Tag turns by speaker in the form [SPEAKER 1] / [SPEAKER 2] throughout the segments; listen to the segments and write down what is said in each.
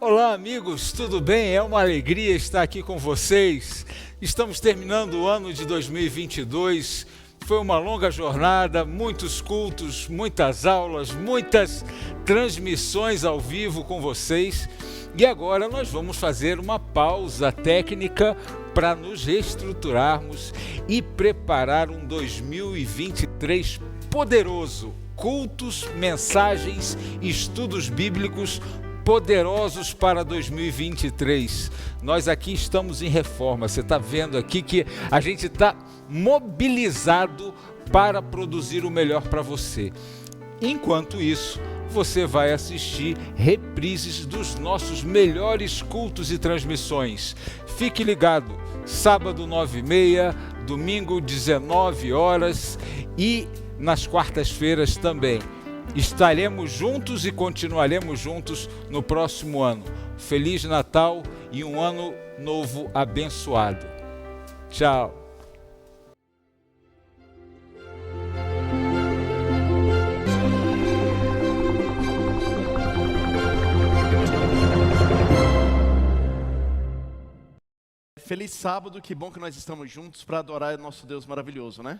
[SPEAKER 1] Olá, amigos, tudo bem? É uma alegria estar aqui com vocês. Estamos terminando o ano de 2022. Foi uma longa jornada, muitos cultos, muitas aulas, muitas transmissões ao vivo com vocês. E agora nós vamos fazer uma pausa técnica para nos reestruturarmos e preparar um 2023 poderoso. Cultos, mensagens, estudos bíblicos poderosos para 2023. Nós aqui estamos em reforma. Você está vendo aqui que a gente está mobilizado para produzir o melhor para você. Enquanto isso, você vai assistir reprises dos nossos melhores cultos e transmissões. Fique ligado, sábado 9h30, domingo 19 horas e nas quartas-feiras também. Estaremos juntos e continuaremos juntos no próximo ano. Feliz Natal e um ano novo abençoado. Tchau.
[SPEAKER 2] Feliz sábado, que bom que nós estamos juntos para adorar o nosso Deus maravilhoso, né?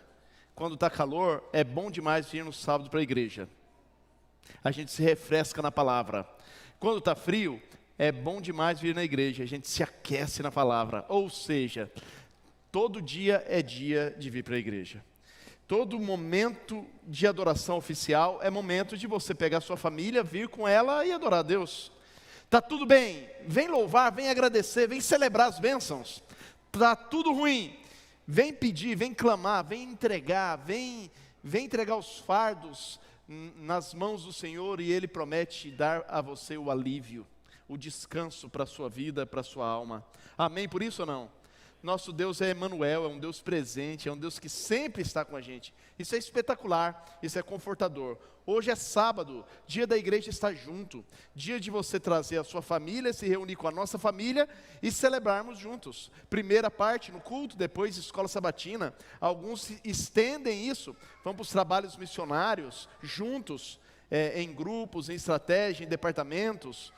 [SPEAKER 2] Quando está calor, é bom demais vir no sábado para a igreja. A gente se refresca na palavra. Quando está frio, é bom demais vir na igreja. A gente se aquece na palavra. Ou seja, todo dia é dia de vir para a igreja. Todo momento de adoração oficial é momento de você pegar a sua família, vir com ela e adorar a Deus. Tá tudo bem, vem louvar, vem agradecer, vem celebrar as bênçãos. Tá tudo ruim, vem pedir, vem clamar, vem entregar, vem entregar os fardos nas mãos do Senhor, e Ele promete dar a você o alívio, o descanso para a sua vida, para a sua alma. Amém por isso ou não? Nosso Deus é Emanuel, é um Deus presente, é um Deus que sempre está com a gente. Isso é espetacular, isso é confortador. Hoje é sábado, dia da igreja estar junto, dia de você trazer a sua família, se reunir com a nossa família e celebrarmos juntos. Primeira parte no culto, depois escola sabatina. Alguns estendem isso, vão para os trabalhos missionários, juntos, em grupos, em estratégia, em departamentos.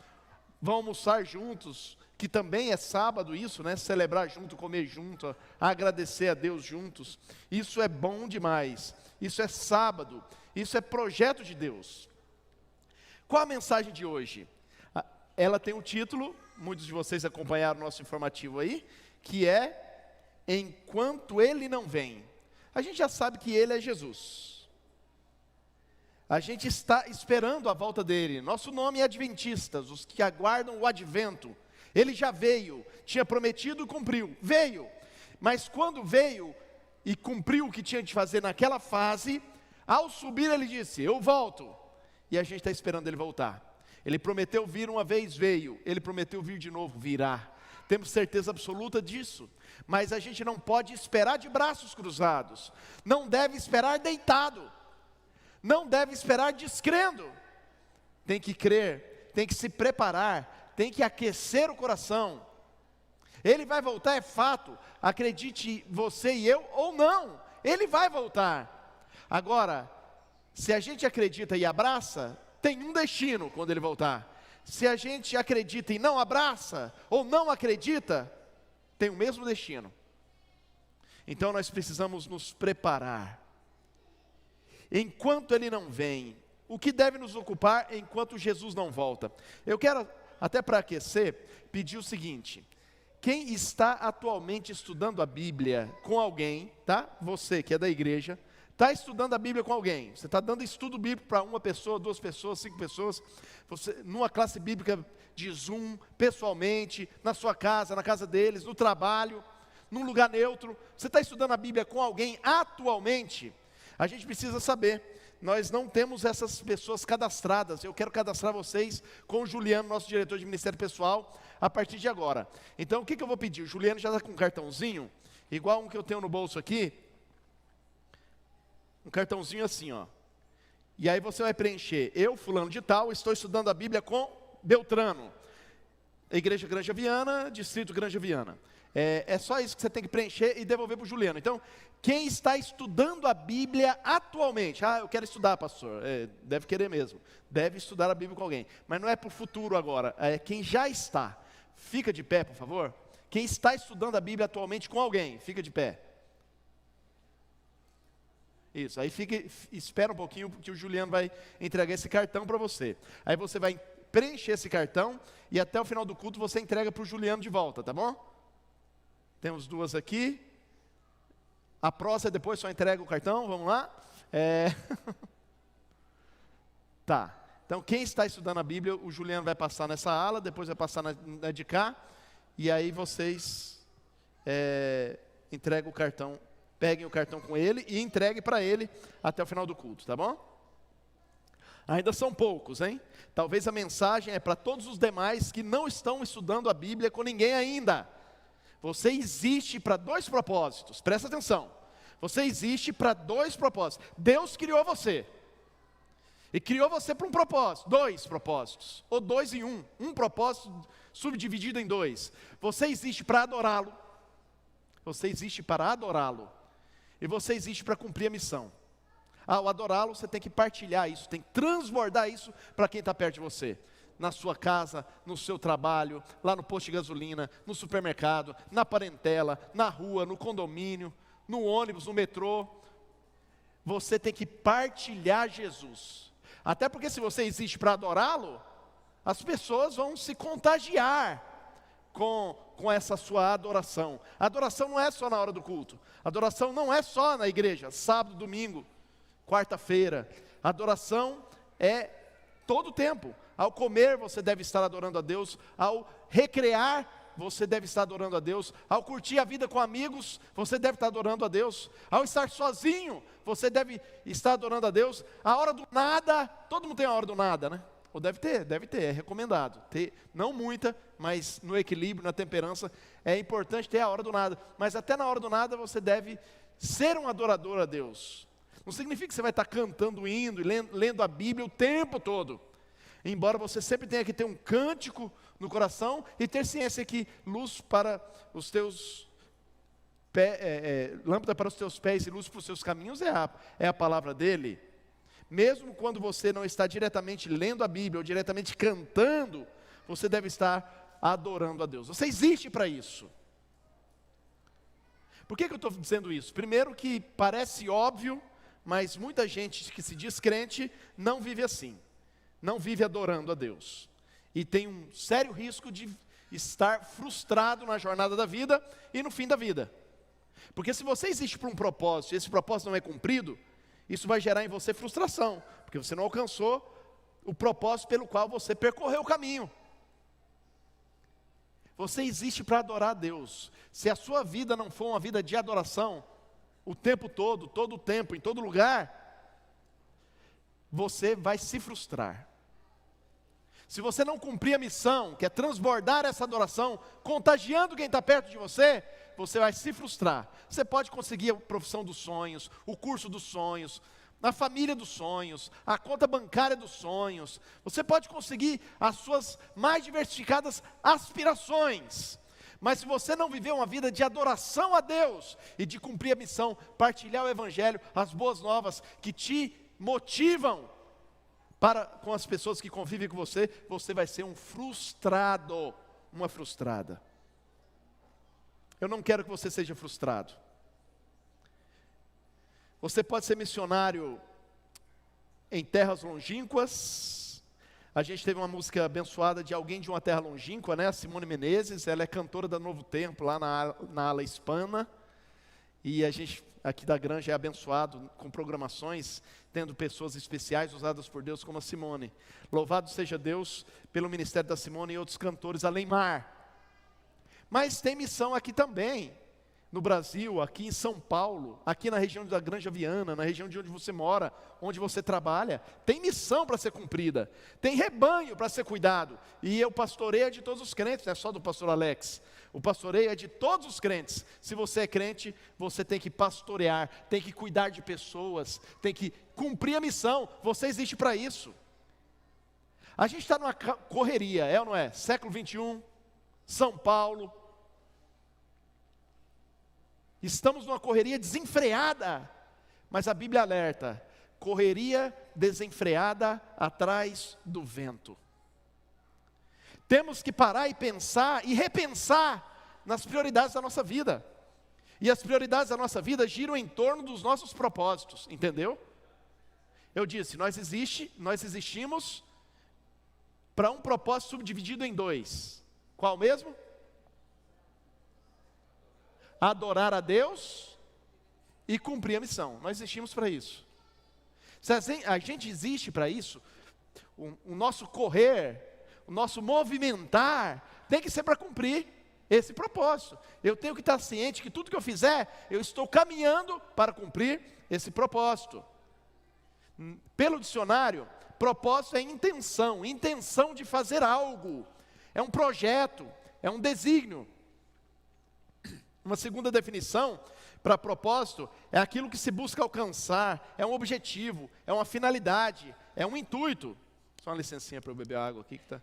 [SPEAKER 2] Vão almoçar juntos, que também é sábado isso, né? Celebrar junto, comer junto, agradecer a Deus juntos. Isso é bom demais. Isso é sábado. Isso é projeto de Deus. Qual a mensagem de hoje? Ela tem um título, muitos de vocês acompanharam o nosso informativo aí, que é Enquanto Ele Não Vem. A gente já sabe que Ele é Jesus. A gente está esperando a volta dele. Nosso nome é Adventistas, os que aguardam o advento. Ele já veio, tinha prometido e cumpriu. Veio, mas quando veio e cumpriu o que tinha de fazer naquela fase, ao subir ele disse, eu volto. E a gente está esperando ele voltar. Ele prometeu vir uma vez, veio. Ele prometeu vir de novo, virá. Temos certeza absoluta disso. Mas a gente não pode esperar de braços cruzados. Não deve esperar deitado. Não deve esperar descrendo. Tem que crer, tem que se preparar, tem que aquecer o coração. Ele vai voltar, é fato. Acredite você e eu ou não, ele vai voltar. Agora, se a gente acredita e abraça, tem um destino quando ele voltar. Se a gente acredita e não abraça, ou não acredita, tem o mesmo destino. Então nós precisamos nos preparar. Enquanto ele não vem, o que deve nos ocupar enquanto Jesus não volta? Eu quero, até para aquecer, pedir o seguinte: quem está atualmente estudando a Bíblia com alguém, tá? Você que é da igreja, está estudando a Bíblia com alguém, você está dando estudo bíblico para uma pessoa, 2 pessoas, 5 pessoas, você, numa classe bíblica de Zoom, pessoalmente, na sua casa, na casa deles, no trabalho, num lugar neutro, você está estudando a Bíblia com alguém atualmente? A gente precisa saber, nós não temos essas pessoas cadastradas. Eu quero cadastrar vocês com o Juliano, nosso diretor de Ministério Pessoal, a partir de agora. Então o que eu vou pedir? O Juliano já está com um cartãozinho, igual um que eu tenho no bolso aqui, um cartãozinho assim, ó. E aí você vai preencher, eu, fulano de tal, estou estudando a Bíblia com Beltrano. Igreja Granja Viana, Distrito Granja Viana. É só isso que você tem que preencher e devolver para o Juliano. Então, quem está estudando a Bíblia atualmente? Eu quero estudar, pastor. Deve querer mesmo. Deve estudar a Bíblia com alguém. Mas não é para o futuro agora. É quem já está. Fica de pé, por favor. Quem está estudando a Bíblia atualmente com alguém, fica de pé. Isso, aí espera um pouquinho que o Juliano vai entregar esse cartão para você. Aí você vai preencher esse cartão e até o final do culto você entrega para o Juliano de volta, tá bom? Temos duas aqui. A próxima depois só entrega o cartão, vamos lá? Tá, então quem está estudando a Bíblia, o Juliano vai passar nessa ala, depois vai passar na de cá, e aí vocês entregam o cartão, peguem o cartão com ele e entreguem para ele até o final do culto, tá bom? Ainda são poucos, hein? Talvez a mensagem é para todos os demais que não estão estudando a Bíblia com ninguém ainda. Você existe para 2 propósitos, presta atenção. Você existe para 2 propósitos. Deus criou você. E criou você para um propósito, 2 propósitos. Ou 2 em 1. Um propósito subdividido em 2. Você existe para adorá-lo. Você existe para adorá-lo. E você existe para cumprir a missão. Ao adorá-lo, você tem que partilhar isso, tem que transbordar isso para quem está perto de você. Na sua casa, no seu trabalho, lá no posto de gasolina, no supermercado, na parentela, na rua, no condomínio, no ônibus, no metrô. Você tem que partilhar Jesus. Até porque se você existe para adorá-lo, as pessoas vão se contagiar com essa sua adoração. A adoração não é só na hora do culto. A adoração não é só na igreja, sábado, domingo, quarta-feira. A adoração é todo o tempo. Ao comer, você deve estar adorando a Deus. Ao recrear, você deve estar adorando a Deus. Ao curtir a vida com amigos, você deve estar adorando a Deus. Ao estar sozinho, você deve estar adorando a Deus. A hora do nada, todo mundo tem a hora do nada, né? Ou deve ter, é recomendado. Ter, não muita, mas no equilíbrio, na temperança, é importante ter a hora do nada. Mas até na hora do nada, você deve ser um adorador a Deus. Não significa que você vai estar cantando hino e lendo a Bíblia o tempo todo. Embora você sempre tenha que ter um cântico no coração e ter ciência que luz para os teus lâmpada para os teus pés e luz para os seus caminhos é a palavra dele. Mesmo quando você não está diretamente lendo a Bíblia ou diretamente cantando, você deve estar adorando a Deus. Você existe para isso. Por que eu estou dizendo isso? Primeiro que parece óbvio, mas muita gente que se diz crente não vive assim. Não vive adorando a Deus. E tem um sério risco de estar frustrado na jornada da vida e no fim da vida. Porque se você existe para um propósito e esse propósito não é cumprido, isso vai gerar em você frustração. Porque você não alcançou o propósito pelo qual você percorreu o caminho. Você existe para adorar a Deus. Se a sua vida não for uma vida de adoração, o tempo todo o tempo, em todo lugar, você vai se frustrar. Se você não cumprir a missão, que é transbordar essa adoração, contagiando quem está perto de você, você vai se frustrar. Você pode conseguir a profissão dos sonhos, o curso dos sonhos, a família dos sonhos, a conta bancária dos sonhos. Você pode conseguir as suas mais diversificadas aspirações. Mas se você não viver uma vida de adoração a Deus e de cumprir a missão, partilhar o Evangelho, as boas novas que te motivam com as pessoas que convivem com você, você vai ser um frustrado, uma frustrada. Eu não quero que você seja frustrado. Você pode ser missionário em terras longínquas. A gente teve uma música abençoada de alguém de uma terra longínqua, né? A Simone Menezes, ela é cantora da Novo Tempo, lá na ala hispana. E a gente aqui da Granja é abençoado com programações, tendo pessoas especiais usadas por Deus como a Simone. Louvado seja Deus pelo ministério da Simone e outros cantores além mar. Mas tem missão aqui também, no Brasil, aqui em São Paulo, aqui na região da Granja Viana, na região de onde você mora, onde você trabalha. Tem missão para ser cumprida, tem rebanho para ser cuidado. E eu pastoreio de todos os crentes, não é só do pastor Alex. O pastoreio é de todos os crentes. Se você é crente, você tem que pastorear, tem que cuidar de pessoas, tem que cumprir a missão. Você existe para isso. A gente está numa correria, é ou não é? Século 21, São Paulo. Estamos numa correria desenfreada, mas a Bíblia alerta: correria desenfreada atrás do vento. Temos que parar e pensar e repensar nas prioridades da nossa vida. E as prioridades da nossa vida giram em torno dos nossos propósitos, entendeu? Eu disse, nós existimos para um propósito subdividido em dois. Qual mesmo? Adorar a Deus e cumprir a missão. Nós existimos para isso. Se a gente existe para isso, o nosso correr, o nosso movimentar, tem que ser para cumprir esse propósito. Eu tenho que estar ciente que tudo que eu fizer, eu estou caminhando para cumprir esse propósito. Pelo dicionário, propósito é intenção, intenção de fazer algo. É um projeto, é um desígnio. Uma segunda definição para propósito é aquilo que se busca alcançar, é um objetivo, é uma finalidade, é um intuito. Só uma licencinha para eu beber água aqui que está.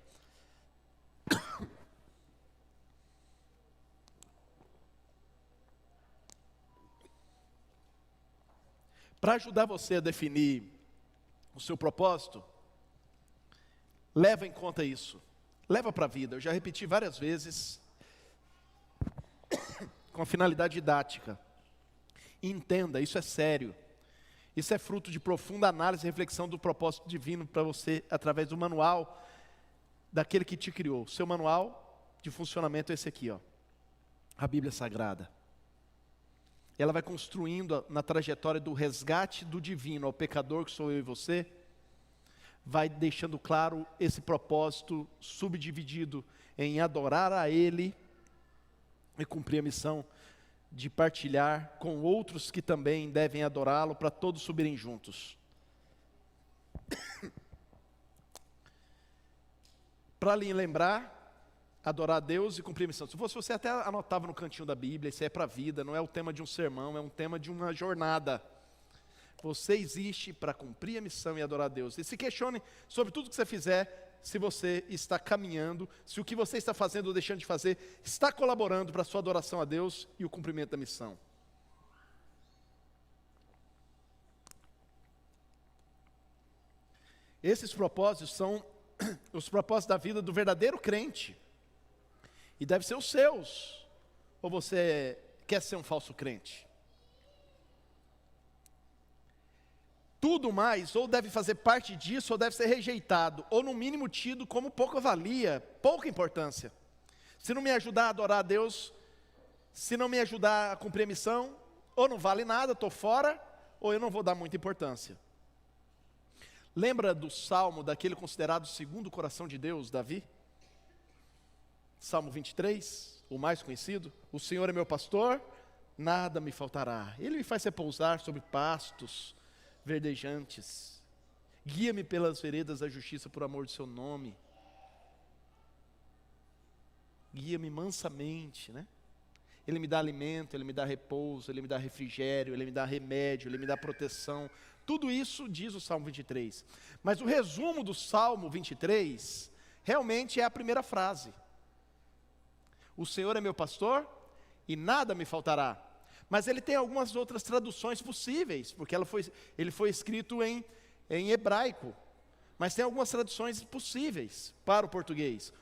[SPEAKER 2] Para ajudar você a definir o seu propósito, leva em conta isso. Leva para a vida. Eu já repeti várias vezes, com a finalidade didática. Entenda, isso é sério. Isso é fruto de profunda análise e reflexão do propósito divino para você, através do manual daquele que te criou. O seu manual de funcionamento é esse aqui, ó, a Bíblia Sagrada. Ela vai construindo na trajetória do resgate do divino ao pecador, que sou eu e você, vai deixando claro esse propósito subdividido em adorar a Ele e cumprir a missão de partilhar com outros que também devem adorá-lo, para todos subirem juntos. Para lhe lembrar, adorar a Deus e cumprir a missão. Se fosse você, até anotava no cantinho da Bíblia, isso é para a vida, não é o tema de um sermão, é um tema de uma jornada. Você existe para cumprir a missão e adorar a Deus. E se questione sobre tudo que você fizer, se você está caminhando, se o que você está fazendo ou deixando de fazer, está colaborando para a sua adoração a Deus e o cumprimento da missão. Esses propósitos são os propósitos da vida do verdadeiro crente. E devem ser os seus. Ou você quer ser um falso crente? Tudo mais, ou deve fazer parte disso, ou deve ser rejeitado, ou no mínimo tido como pouca valia, pouca importância. Se não me ajudar a adorar a Deus, se não me ajudar a cumprir a missão, ou não vale nada, estou fora, ou eu não vou dar muita importância. Lembra do salmo daquele considerado segundo o coração de Deus, Davi? Salmo 23, o mais conhecido. O Senhor é meu pastor, nada me faltará. Ele me faz repousar sobre pastos verdejantes. Guia-me pelas veredas da justiça por amor do seu nome. Guia-me mansamente, né? Ele me dá alimento, Ele me dá repouso, Ele me dá refrigério, Ele me dá remédio, Ele me dá proteção. Tudo isso diz o Salmo 23. Mas o resumo do Salmo 23 realmente é a primeira frase. O Senhor é meu pastor e nada me faltará. Mas ele tem algumas outras traduções possíveis, porque ele foi escrito em hebraico. Mas tem algumas traduções possíveis para o português.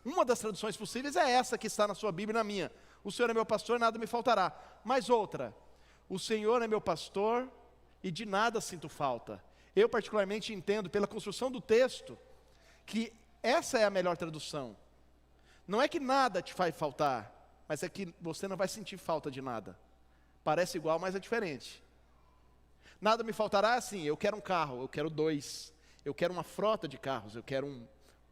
[SPEAKER 2] Uma das traduções possíveis é essa que está na sua Bíblia e na minha. O Senhor é meu pastor, nada me faltará. Mas outra, o Senhor é meu pastor e de nada sinto falta. Eu particularmente entendo, pela construção do texto, que essa é a melhor tradução. Não é que nada te faz faltar, mas é que você não vai sentir falta de nada. Parece igual, mas é diferente. Nada me faltará assim, eu quero um carro, eu quero 2. Eu quero uma frota de carros, eu quero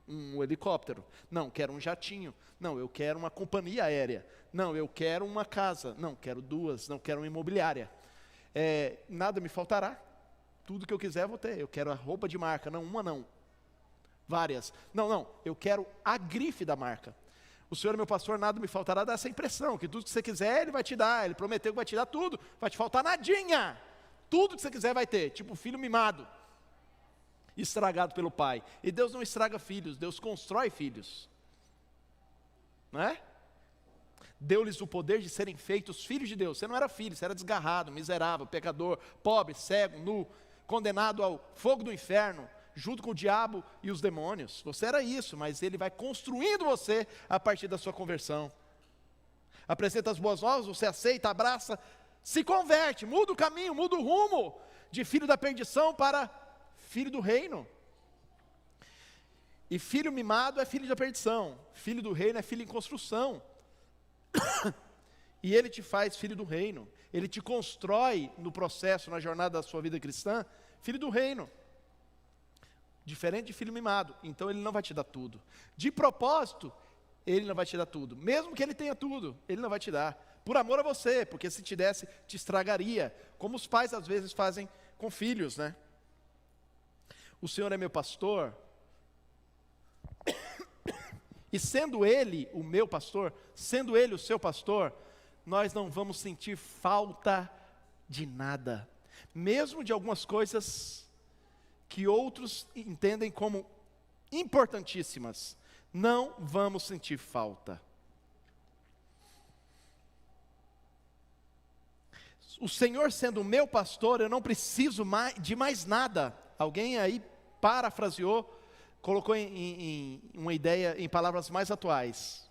[SPEAKER 2] um helicóptero. Não, quero um jatinho. Não, eu quero uma companhia aérea. Não, eu quero uma casa. Não, quero 2. Não, quero uma imobiliária. Nada me faltará. Tudo que eu quiser eu vou ter. Eu quero a roupa de marca. Não, uma não. Várias. Não, eu quero a grife da marca. O Senhor é meu pastor, nada me faltará, dá essa impressão, que tudo que você quiser, Ele vai te dar, Ele prometeu que vai te dar tudo, vai te faltar nadinha, tudo que você quiser vai ter, tipo filho mimado, estragado pelo pai. E Deus não estraga filhos, Deus constrói filhos. não é? Deu-lhes o poder de serem feitos filhos de Deus. Você não era filho, você era desgarrado, miserável, pecador, pobre, cego, nu, condenado ao fogo do inferno, junto com o diabo e os demônios. Você era isso, mas ele vai construindo você a partir da sua conversão. Apresenta as boas novas, você aceita, abraça, se converte, muda o caminho, muda o rumo, de filho da perdição para filho do reino. E filho mimado é filho da perdição, filho do reino é filho em construção. E ele te faz filho do reino, ele te constrói no processo, na jornada da sua vida cristã, filho do reino. Diferente de filho mimado, então ele não vai te dar tudo. De propósito, ele não vai te dar tudo. Mesmo que ele tenha tudo, ele não vai te dar. Por amor a você, porque se te desse, te estragaria. Como os pais às vezes fazem com filhos, né? O Senhor é meu pastor. E sendo Ele o meu pastor, sendo Ele o seu pastor, nós não vamos sentir falta de nada. Mesmo de algumas coisas que outros entendem como importantíssimas, não vamos sentir falta. O Senhor sendo o meu pastor, eu não preciso de mais nada. Alguém aí parafraseou, colocou em uma ideia em palavras mais atuais.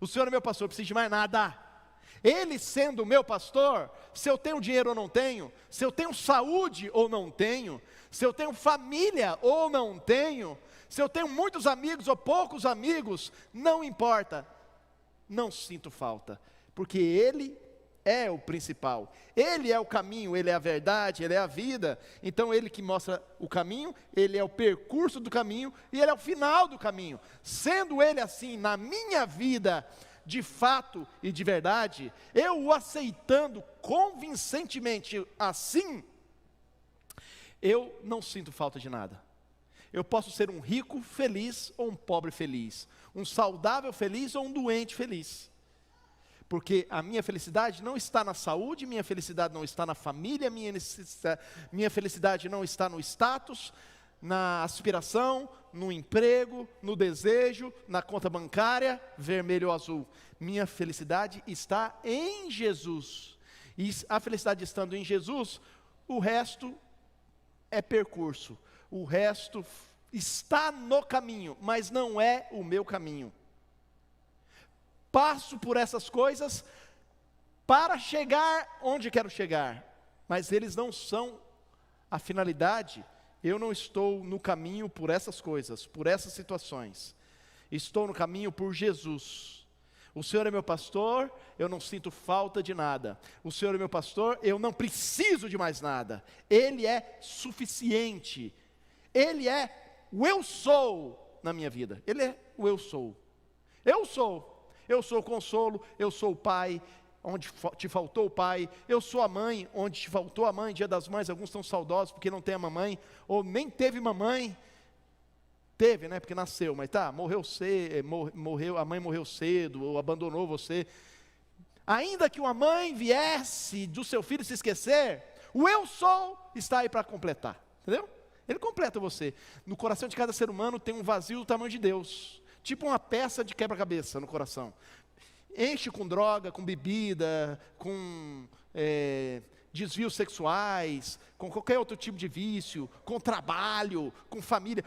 [SPEAKER 2] O Senhor é meu pastor, eu preciso de mais nada. Ele sendo o meu pastor, se eu tenho dinheiro ou não tenho, se eu tenho saúde ou não tenho, se eu tenho família ou não tenho, se eu tenho muitos amigos ou poucos amigos, não importa, não sinto falta, porque Ele é o principal, Ele é o caminho, Ele é a verdade, Ele é a vida. Então Ele que mostra o caminho, Ele é o percurso do caminho e Ele é o final do caminho. Sendo Ele assim na minha vida, de fato e de verdade, eu o aceitando convincentemente assim, eu não sinto falta de nada. Eu posso ser um rico feliz ou um pobre feliz, um saudável feliz ou um doente feliz. Porque a minha felicidade não está na saúde, minha felicidade não está na família, minha felicidade não está no status, na aspiração, no emprego, no desejo, na conta bancária, vermelho ou azul. Minha felicidade está em Jesus. E a felicidade estando em Jesus, o resto é percurso. O resto está no caminho, mas não é o meu caminho. Passo por essas coisas para chegar onde quero chegar, mas eles não são a finalidade. Eu não estou no caminho por essas coisas, por essas situações. Estou no caminho por Jesus. O Senhor é meu pastor, eu não sinto falta de nada. O Senhor é meu pastor, eu não preciso de mais nada. Ele é suficiente. Ele é o eu sou na minha vida. Ele é o eu sou. Eu sou. Eu sou o consolo, eu sou o pai, onde te faltou o pai. Eu sou a mãe, onde te faltou a mãe. Dia das Mães, alguns estão saudosos porque não tem a mamãe, ou nem teve mamãe. Teve, né, porque nasceu, mas tá, morreu, a mãe morreu cedo, ou abandonou você. Ainda que uma mãe viesse do seu filho se esquecer, o eu sou está aí para completar, entendeu? Ele completa você. No coração de cada ser humano tem um vazio do tamanho de Deus. Tipo uma peça de quebra-cabeça no coração. Enche com droga, com bebida, com desvios sexuais, com qualquer outro tipo de vício, com trabalho, com família.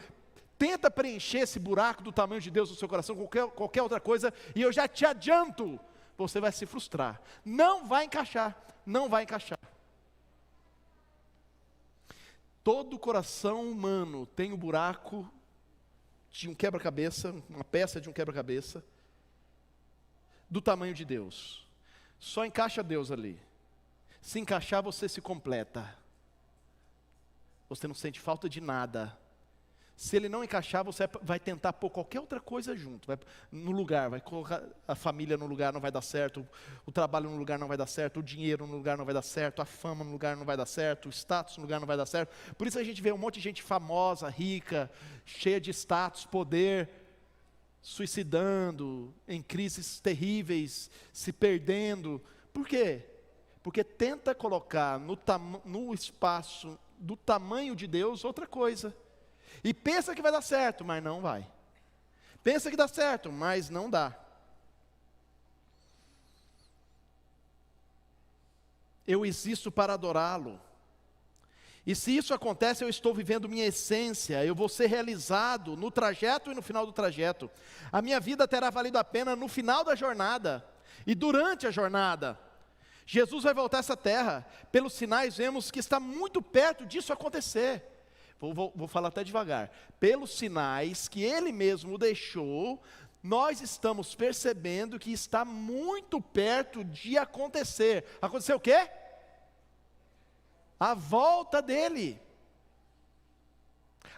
[SPEAKER 2] Tenta preencher esse buraco do tamanho de Deus no seu coração com qualquer outra coisa, e eu já te adianto, você vai se frustrar. Não vai encaixar, não vai encaixar. Todo coração humano tem um buraco de um quebra-cabeça, uma peça de um quebra-cabeça, do tamanho de Deus. Só encaixa Deus ali. Se encaixar, você se completa. Você não sente falta de nada. Se ele não encaixar, você vai tentar pôr qualquer outra coisa junto, no lugar, vai colocar a família no lugar, não vai dar certo, o trabalho no lugar não vai dar certo, o dinheiro no lugar não vai dar certo, a fama no lugar não vai dar certo, o status no lugar não vai dar certo. Por isso a gente vê um monte de gente famosa, rica, cheia de status, poder, suicidando, em crises terríveis, se perdendo. Por quê? Porque tenta colocar no espaço do tamanho de Deus outra coisa. E pensa que vai dar certo, mas não vai. Pensa que dá certo, mas não dá. eu existo para adorá-lo. E se isso acontece, eu estou vivendo minha essência, eu vou ser realizado no trajeto e no final do trajeto. A minha vida terá valido a pena no final da jornada e durante a jornada. Jesus vai voltar a essa terra. Pelos sinais vemos que está muito perto disso acontecer. Vou falar até devagar. Pelos sinais que Ele mesmo deixou, nós estamos percebendo que está muito perto de acontecer. Acontecer o quê? A volta dele.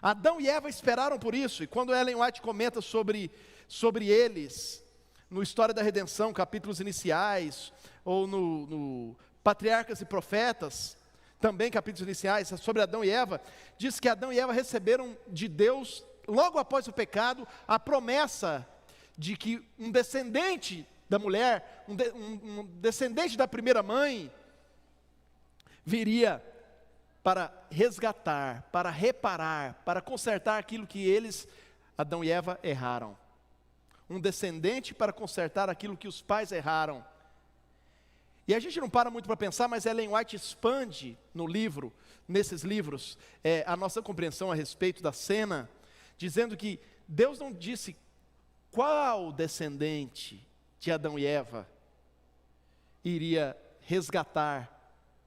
[SPEAKER 2] Adão e Eva esperaram por isso, e quando Ellen White comenta sobre eles, no História da Redenção, capítulos iniciais, ou no Patriarcas e Profetas, também capítulos iniciais, sobre Adão e Eva, diz que Adão e Eva receberam de Deus, logo após o pecado, a promessa de que um descendente da mulher, um descendente da primeira mãe, viria para resgatar, para reparar, para consertar aquilo que eles, Adão e Eva, erraram. Um descendente para consertar aquilo que os pais erraram. E a gente não para muito para pensar, mas Ellen White expande no livro, nesses livros, a nossa compreensão a respeito da cena, dizendo que Deus não disse qual descendente de Adão e Eva iria resgatar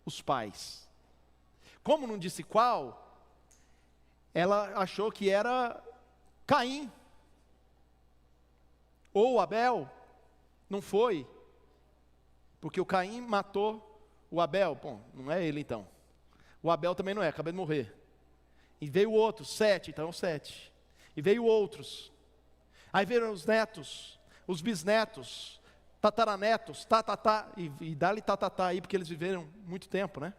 [SPEAKER 2] os pais. Como não disse qual, ela achou que era Caim, ou Abel. Não foi, porque o Caim matou o Abel. Bom, não é ele então. O Abel também não é, acabei de morrer. E veio outro, Sete, então 7. E veio outros. Aí vieram os netos, os bisnetos, tataranetos, e dá-lhe tatatá aí, porque eles viveram muito tempo, né?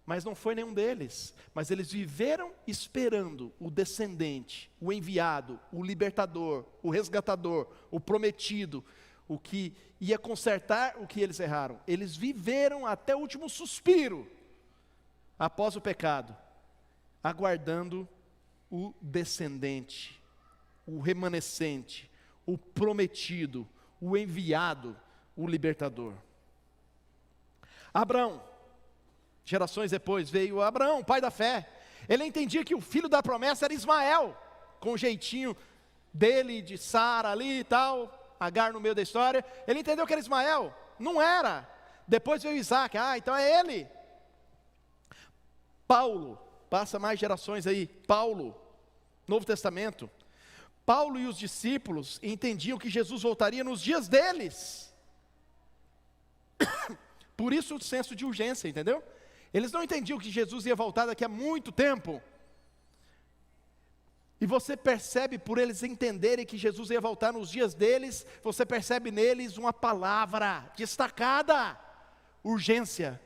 [SPEAKER 2] Mas não foi nenhum deles, mas eles viveram esperando o descendente, o enviado, o libertador, o resgatador, o prometido, o que ia consertar o que eles erraram. Eles viveram até o último suspiro, após o pecado, aguardando o descendente, o remanescente, o prometido, o enviado, o libertador. Abraão, gerações depois, veio Abraão, pai da fé. Ele entendia que o filho da promessa era Ismael, com o jeitinho dele, de Sara ali e tal, Agar no meio da história. Ele entendeu que era Ismael, não era. Depois veio Isaac, então é ele. Paulo, passa mais gerações aí, Paulo, Novo Testamento. Paulo e os discípulos entendiam que Jesus voltaria nos dias deles. Por isso o senso de urgência, entendeu? Eles não entendiam que Jesus ia voltar daqui a muito tempo. E você percebe, por eles entenderem que Jesus ia voltar nos dias deles, você percebe neles uma palavra destacada: urgência,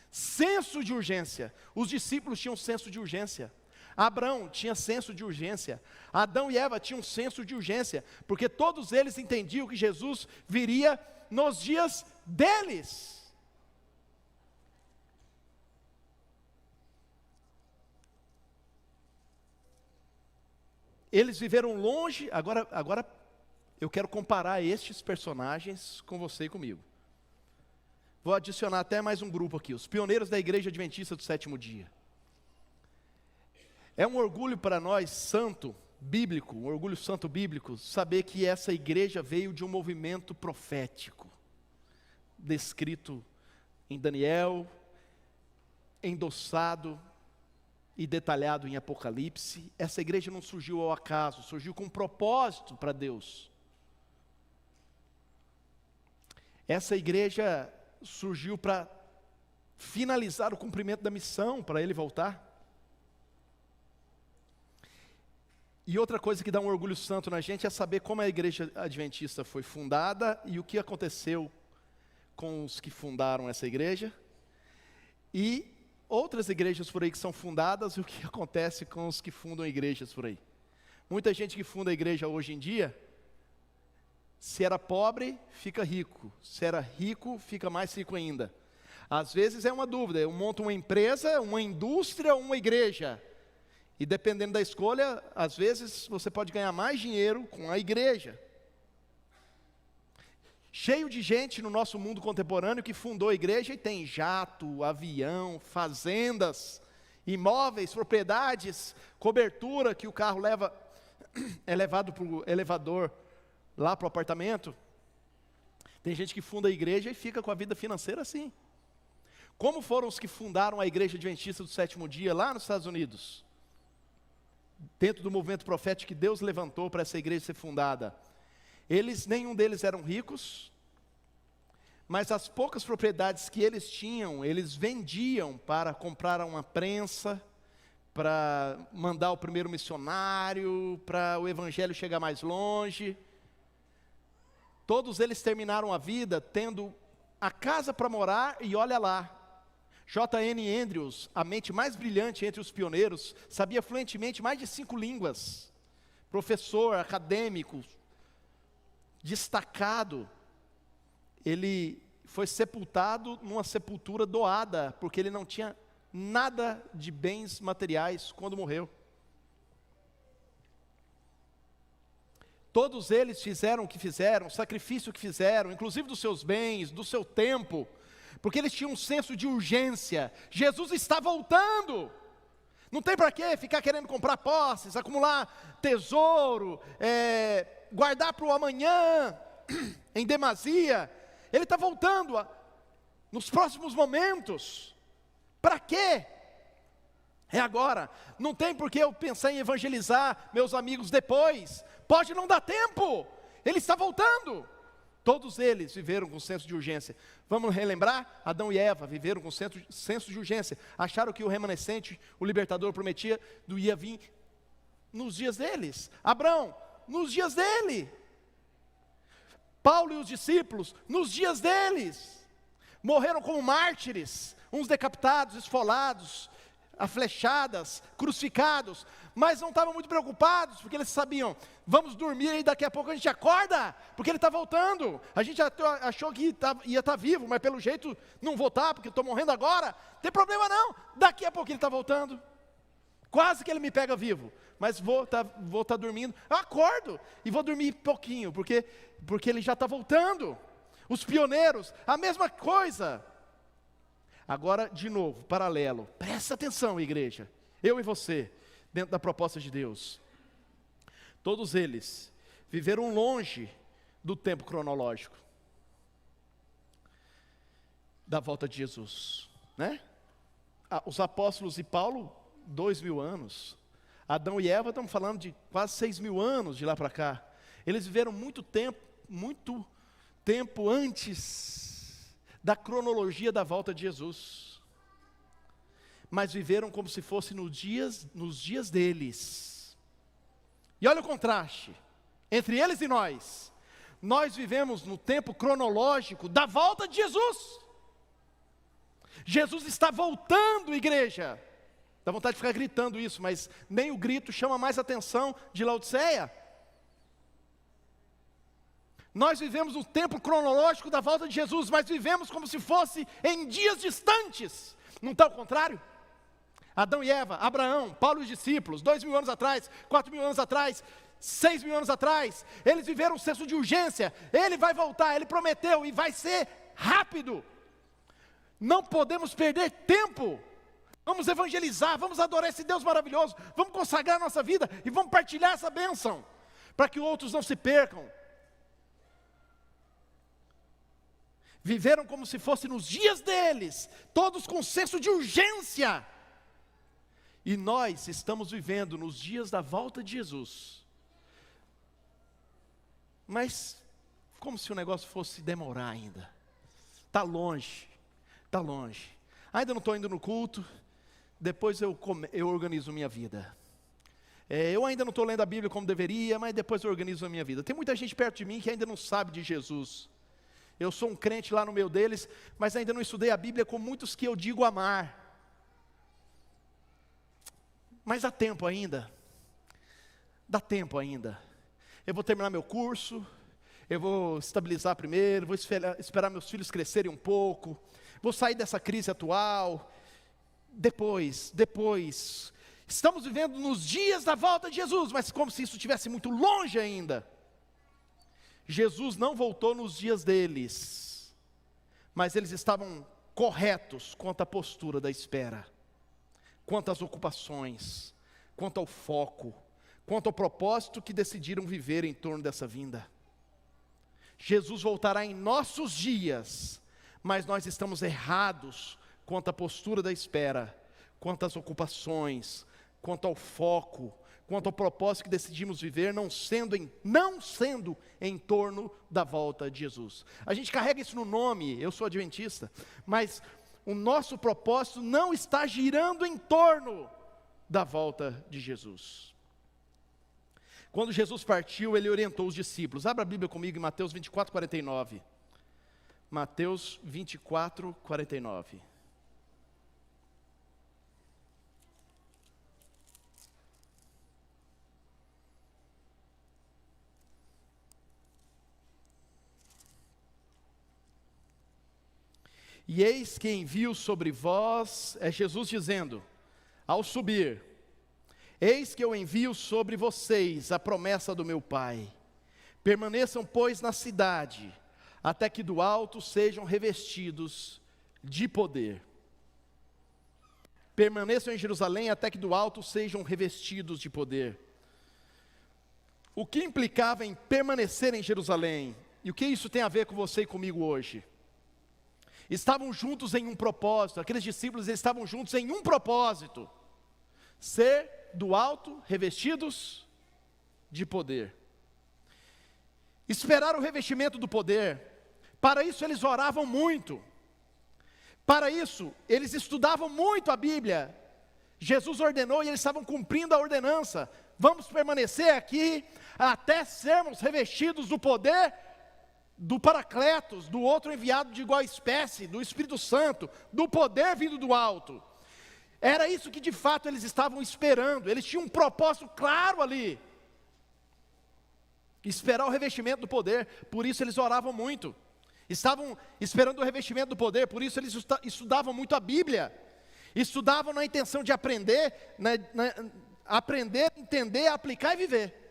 [SPEAKER 2] senso de urgência. Os discípulos tinham senso de urgência. Abraão tinha senso de urgência. Adão e Eva tinham senso de urgência, porque todos eles entendiam que Jesus viria nos dias deles. Eles viveram longe. Agora eu quero comparar estes personagens com você e comigo. Vou adicionar até mais um grupo aqui, os pioneiros da Igreja Adventista do Sétimo Dia. É um orgulho para nós, santo, bíblico, um orgulho santo bíblico, saber que essa igreja veio de um movimento profético, descrito em Daniel, endossado e detalhado em Apocalipse. Essa igreja não surgiu ao acaso, surgiu com um propósito para Deus. Essa igreja surgiu para finalizar o cumprimento da missão, para ele voltar. E outra coisa que dá um orgulho santo na gente é saber como a igreja adventista foi fundada e o que aconteceu com os que fundaram essa igreja. E outras igrejas por aí que são fundadas, e o que acontece com os que fundam igrejas por aí. Muita gente que funda a igreja hoje em dia, se era pobre, fica rico. Se era rico, fica mais rico ainda. Às vezes é uma dúvida, eu monto uma empresa, uma indústria ou uma igreja. E dependendo da escolha, às vezes você pode ganhar mais dinheiro com a igreja. cheio de gente no nosso mundo contemporâneo que fundou a igreja e tem jato, avião, fazendas, imóveis, propriedades, cobertura que o carro leva, é levado para o elevador, lá para o apartamento. Tem gente que funda a igreja e fica com a vida financeira assim. Como foram os que fundaram a igreja adventista do sétimo dia lá nos Estados Unidos? Dentro do movimento profético que Deus levantou para essa igreja ser fundada. Nenhum deles eram ricos, mas as poucas propriedades que eles tinham, eles vendiam para comprar uma prensa, para mandar o primeiro missionário, para o evangelho chegar mais longe. Todos eles terminaram a vida tendo a casa para morar e olha lá. J.N. Andrews, a mente mais brilhante entre os pioneiros, sabia fluentemente mais de 5 línguas. Professor, acadêmico, destacado. Ele foi sepultado numa sepultura doada, porque ele não tinha nada de bens materiais quando morreu. Todos eles fizeram o que fizeram, o sacrifício que fizeram, inclusive dos seus bens, do seu tempo, porque eles tinham um senso de urgência. Jesus está voltando. Não tem para quê ficar querendo comprar posses, acumular tesouro, guardar para o amanhã, em demasia. Ele está voltando nos próximos momentos. Para quê? É agora. Não tem por que eu pensar em evangelizar meus amigos depois. Pode não dar tempo. Ele está voltando. Todos eles viveram com senso de urgência. Vamos relembrar? Adão e Eva viveram com senso de urgência. Acharam que o remanescente, o libertador prometia, ia vir nos dias deles. Abraão, nos dias dele. Paulo e os discípulos, nos dias deles. Morreram como mártires, uns decapitados, esfolados, a flechadas, crucificados, mas não estavam muito preocupados, porque eles sabiam, vamos dormir e daqui a pouco a gente acorda, porque ele está voltando. A gente achou que ia estar vivo, mas pelo jeito não vou estar, porque estou morrendo agora. Não tem problema não, daqui a pouco ele está voltando. Quase que ele me pega vivo, mas vou estar dormindo. Eu acordo e vou dormir pouquinho, porque ele já está voltando. Os pioneiros, a mesma coisa. Agora, de novo, paralelo. Presta atenção, igreja. Eu e você, dentro da proposta de Deus. Todos eles viveram longe do tempo cronológico da volta de Jesus, né? Os apóstolos e Paulo, 2000 anos. Adão e Eva, estamos falando de quase 6.000 anos de lá para cá. Eles viveram muito tempo antes da cronologia da volta de Jesus, mas viveram como se fosse nos dias deles. E olha o contraste entre eles e nós. Nós vivemos no tempo cronológico da volta de Jesus. Jesus está voltando, igreja. Dá vontade de ficar gritando isso, mas nem o grito chama mais atenção de Laodiceia. Nós vivemos no tempo cronológico da volta de Jesus, mas vivemos como se fosse em dias distantes. Não está ao contrário? Adão e Eva, Abraão, Paulo e os discípulos, 2.000 anos atrás, 4.000 anos atrás, 6.000 anos atrás, eles viveram um senso de urgência. Ele vai voltar, ele prometeu e vai ser rápido. Não podemos perder tempo. Vamos evangelizar, vamos adorar esse Deus maravilhoso, vamos consagrar a nossa vida e vamos partilhar essa bênção, para que outros não se percam. Viveram como se fosse nos dias deles, todos com senso de urgência. E nós estamos vivendo nos dias da volta de Jesus. Mas, como se o negócio fosse demorar ainda. Está longe, está longe. Ainda não estou indo no culto, depois eu organizo minha vida. Eu ainda não estou lendo a Bíblia como deveria, mas depois eu organizo a minha vida. Tem muita gente perto de mim que ainda não sabe de Jesus. Eu sou um crente lá no meio deles, mas ainda não estudei a Bíblia com muitos que eu digo amar. Mas dá tempo ainda. Dá tempo ainda. Eu vou terminar meu curso, eu vou estabilizar primeiro, vou esperar meus filhos crescerem um pouco, vou sair dessa crise atual. Depois. Estamos vivendo nos dias da volta de Jesus, mas como se isso estivesse muito longe ainda. Jesus não voltou nos dias deles, mas eles estavam corretos quanto à postura da espera, quanto às ocupações, quanto ao foco, quanto ao propósito que decidiram viver em torno dessa vinda. Jesus voltará em nossos dias, mas nós estamos errados quanto à postura da espera, quanto às ocupações, quanto ao foco, quanto ao propósito que decidimos viver, não sendo em torno da volta de Jesus. A gente carrega isso no nome, eu sou adventista, mas o nosso propósito não está girando em torno da volta de Jesus. Quando Jesus partiu, ele orientou os discípulos. Abra a Bíblia comigo em Mateus 24, 49. Mateus 24, 49. E eis que envio sobre vós, é Jesus dizendo, ao subir, eis que eu envio sobre vocês a promessa do meu Pai. Permaneçam, pois, na cidade, até que do alto sejam revestidos de poder. Permaneçam em Jerusalém até que do alto sejam revestidos de poder. O que implicava em permanecer em Jerusalém? E o que isso tem a ver com você e comigo hoje? Estavam juntos em um propósito, aqueles discípulos eles estavam juntos em um propósito, ser do alto revestidos de poder. Esperar o revestimento do poder, para isso eles oravam muito, para isso eles estudavam muito a Bíblia. Jesus ordenou e eles estavam cumprindo a ordenança, vamos permanecer aqui até sermos revestidos do poder do Paracletos, do outro enviado de igual espécie, do Espírito Santo, do poder vindo do alto. Era isso que de fato eles estavam esperando, eles tinham um propósito claro ali, esperar o revestimento do poder, por isso eles oravam muito, estavam esperando o revestimento do poder, por isso eles estudavam muito a Bíblia, estudavam na intenção de aprender, aprender, entender, aplicar e viver.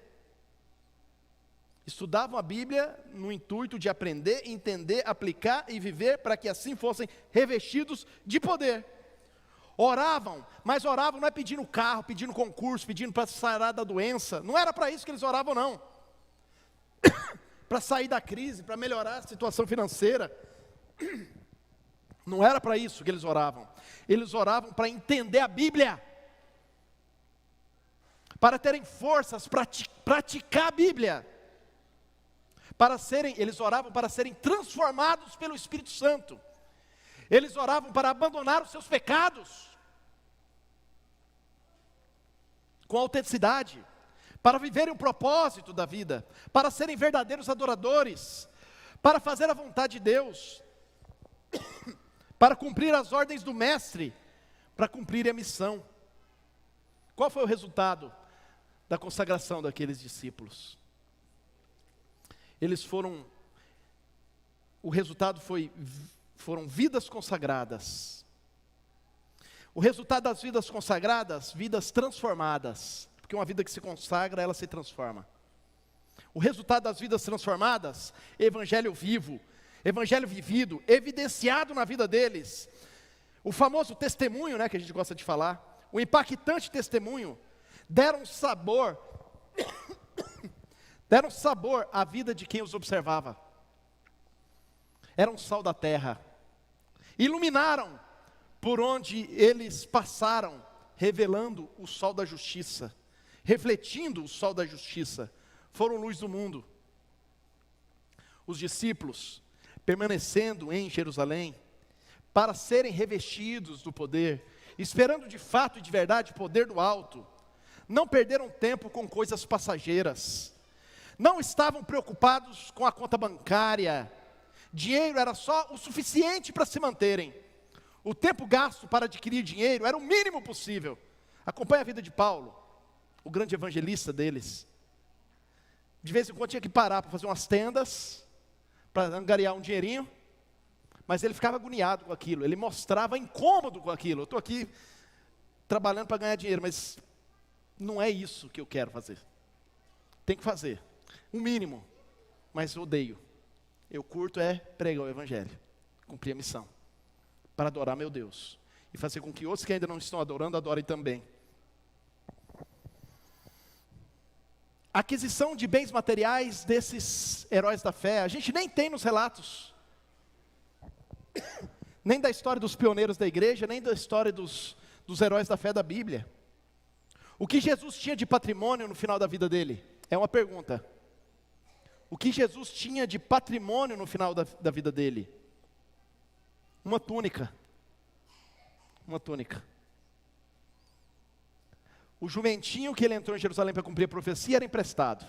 [SPEAKER 2] Estudavam a Bíblia no intuito de aprender, entender, aplicar e viver, para que assim fossem revestidos de poder. Oravam, mas oravam não é pedindo carro, pedindo concurso, pedindo para sarar da doença, não era para isso que eles oravam não. Para sair da crise, para melhorar a situação financeira, não era para isso que eles oravam para entender a Bíblia, para terem forças para praticar a Bíblia, eles oravam para serem transformados pelo Espírito Santo, eles oravam para abandonar os seus pecados, com autenticidade, para viverem o propósito da vida, para serem verdadeiros adoradores, para fazer a vontade de Deus, para cumprir as ordens do Mestre, para cumprir a missão. Qual foi o resultado da consagração daqueles discípulos? O resultado foram vidas consagradas. O resultado das vidas consagradas, vidas transformadas. Porque uma vida que se consagra, ela se transforma. O resultado das vidas transformadas, evangelho vivo, evangelho vivido, evidenciado na vida deles. O famoso testemunho, que a gente gosta de falar, o impactante testemunho, deram sabor à vida de quem os observava. Eram sal da terra. Iluminaram por onde eles passaram, revelando o sol da justiça, refletindo o sol da justiça. Foram luz do mundo. Os discípulos, permanecendo em Jerusalém, para serem revestidos do poder, esperando de fato e de verdade o poder do alto, não perderam tempo com coisas passageiras, não estavam preocupados com a conta bancária, dinheiro era só o suficiente para se manterem, o tempo gasto para adquirir dinheiro era o mínimo possível. Acompanhe a vida de Paulo, o grande evangelista deles. De vez em quando tinha que parar para fazer umas tendas, para angariar um dinheirinho, mas ele ficava agoniado com aquilo, ele mostrava incômodo com aquilo. Eu estou aqui trabalhando para ganhar dinheiro, mas não é isso que eu quero fazer. Tem que fazer, o mínimo. mas odeio. Eu curto é pregar o evangelho, cumprir a missão, para adorar meu Deus e fazer com que outros que ainda não estão adorando, adorem também. A aquisição de bens materiais desses heróis da fé, a gente nem tem nos relatos, nem da história dos pioneiros da igreja, nem da história dos heróis da fé da Bíblia. O que Jesus tinha de patrimônio no final da vida dele? É uma pergunta. O que Jesus tinha de patrimônio no final da vida dele? Uma túnica. Uma túnica. O jumentinho que ele entrou em Jerusalém para cumprir a profecia era emprestado.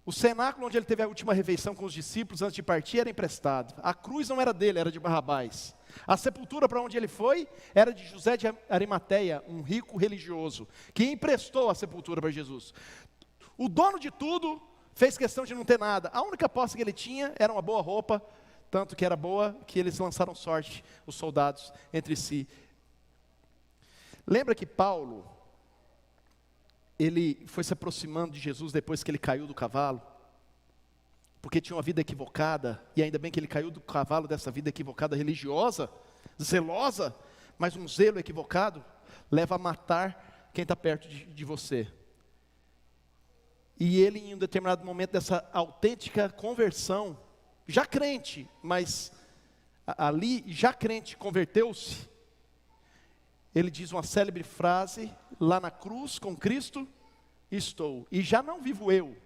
[SPEAKER 2] O cenáculo onde ele teve a última refeição com os discípulos antes de partir era emprestado. A cruz não era dele, era de Barrabás. A sepultura para onde ele foi era de José de Arimateia, um rico religioso, que emprestou a sepultura para Jesus. O dono de tudo fez questão de não ter nada. A única posse que ele tinha era uma boa roupa, tanto que era boa que eles lançaram sorte, os soldados, entre si. Lembra que Paulo, ele foi se aproximando de Jesus depois que ele caiu do cavalo? Porque tinha uma vida equivocada, e ainda bem que ele caiu do cavalo dessa vida equivocada religiosa, zelosa, mas um zelo equivocado leva a matar quem está perto de você. E ele, em um determinado momento dessa autêntica conversão, já crente, mas ali já crente, converteu-se, ele diz uma célebre frase: lá na cruz com Cristo estou, e já não vivo eu,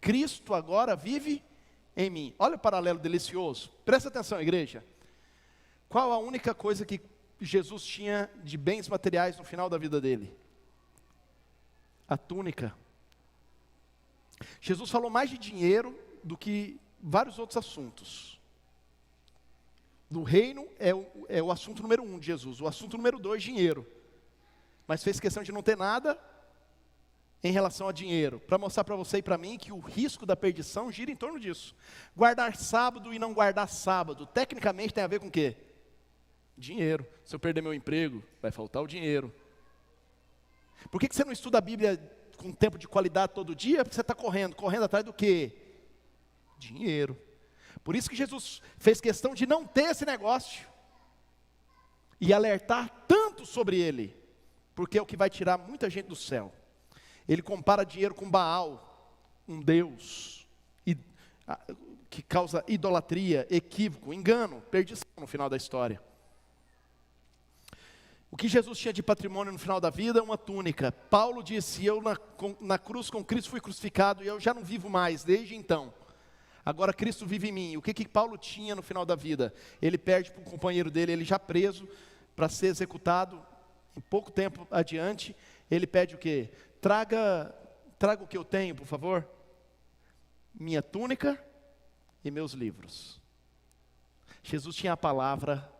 [SPEAKER 2] Cristo agora vive em mim. Olha o paralelo delicioso, presta atenção, igreja. Qual a única coisa que Jesus tinha de bens materiais no final da vida dele? A túnica. Jesus falou mais de dinheiro do que vários outros assuntos. Do reino é o assunto número 1 de Jesus. O assunto número 2, dinheiro. Mas fez questão de não ter nada em relação a dinheiro, para mostrar para você e para mim que o risco da perdição gira em torno disso. Guardar sábado e não guardar sábado, tecnicamente tem a ver com o quê? Dinheiro. Se eu perder meu emprego, vai faltar o dinheiro. Por que você não estuda a Bíblia com tempo de qualidade todo dia? Porque você está correndo atrás do quê? Dinheiro. Por isso que Jesus fez questão de não ter esse negócio e alertar tanto sobre ele, porque é o que vai tirar muita gente do céu. Ele compara dinheiro com Baal, um deus que causa idolatria, equívoco, engano, perdição no final da história. O que Jesus tinha de patrimônio no final da vida é uma túnica. Paulo disse: eu na cruz com Cristo fui crucificado e eu já não vivo mais desde então. Agora Cristo vive em mim. O que Paulo tinha no final da vida? Ele perde para o companheiro dele, ele já preso para ser executado. Em pouco tempo adiante, ele pede o quê? Traga o que eu tenho, por favor. Minha túnica e meus livros. Jesus tinha a palavra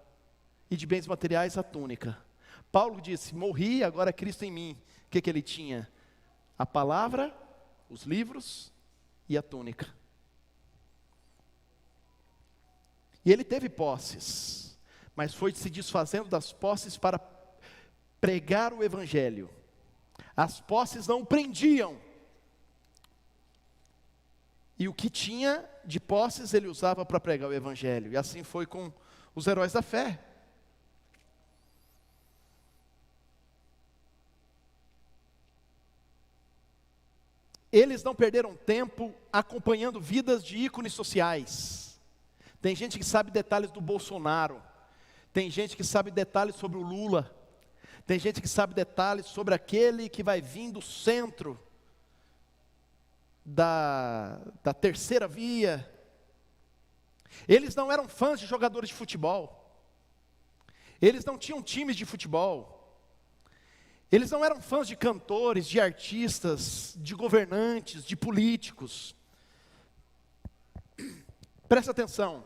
[SPEAKER 2] e de bens materiais a túnica. Paulo disse: morri, agora Cristo em mim. O que ele tinha? A palavra, os livros e a túnica. E ele teve posses, mas foi se desfazendo das posses para pregar o evangelho. As posses não o prendiam. E o que tinha de posses ele usava para pregar o evangelho. E assim foi com os heróis da fé. Eles não perderam tempo acompanhando vidas de ícones sociais. Tem gente que sabe detalhes do Bolsonaro. Tem gente que sabe detalhes sobre o Lula. Tem gente que sabe detalhes sobre aquele que vai vir do centro da terceira via. Eles não eram fãs de jogadores de futebol. Eles não tinham times de futebol. Eles não eram fãs de cantores, de artistas, de governantes, de políticos. Presta atenção.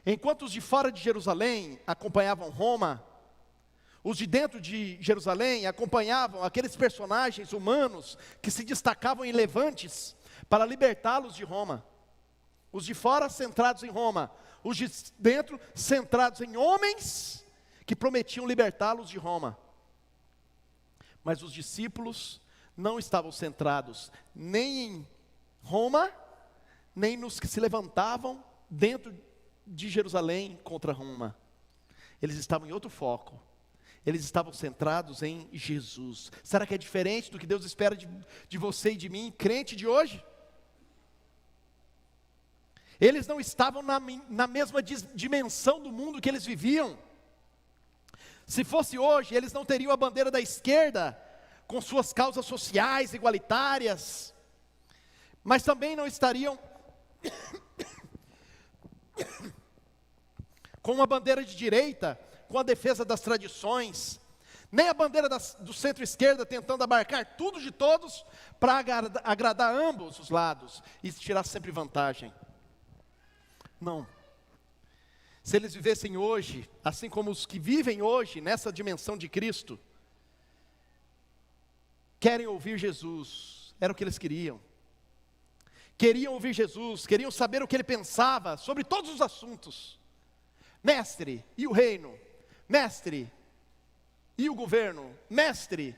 [SPEAKER 2] Enquanto os de fora de Jerusalém acompanhavam Roma, os de dentro de Jerusalém acompanhavam aqueles personagens humanos que se destacavam em levantes para libertá-los de Roma. Os de fora centrados em Roma, os de dentro centrados em homens que prometiam libertá-los de Roma. Mas os discípulos não estavam centrados nem em Roma, nem nos que se levantavam dentro de Jerusalém contra Roma. Eles estavam em outro foco. Eles estavam centrados em Jesus. Será que é diferente do que Deus espera de você e de mim, crente de hoje? Eles não estavam na mesma dimensão do mundo que eles viviam. Se fosse hoje, eles não teriam a bandeira da esquerda, com suas causas sociais, igualitárias, mas também não estariam com uma bandeira de direita, com a defesa das tradições, nem a bandeira do centro-esquerda tentando abarcar tudo de todos, para agradar ambos os lados, e tirar sempre vantagem. Não. Se eles vivessem hoje, assim como os que vivem hoje, nessa dimensão de Cristo, querem ouvir Jesus, era o que eles queriam. Queriam ouvir Jesus, queriam saber o que ele pensava sobre todos os assuntos. Mestre, e o reino? Mestre, e o governo? Mestre,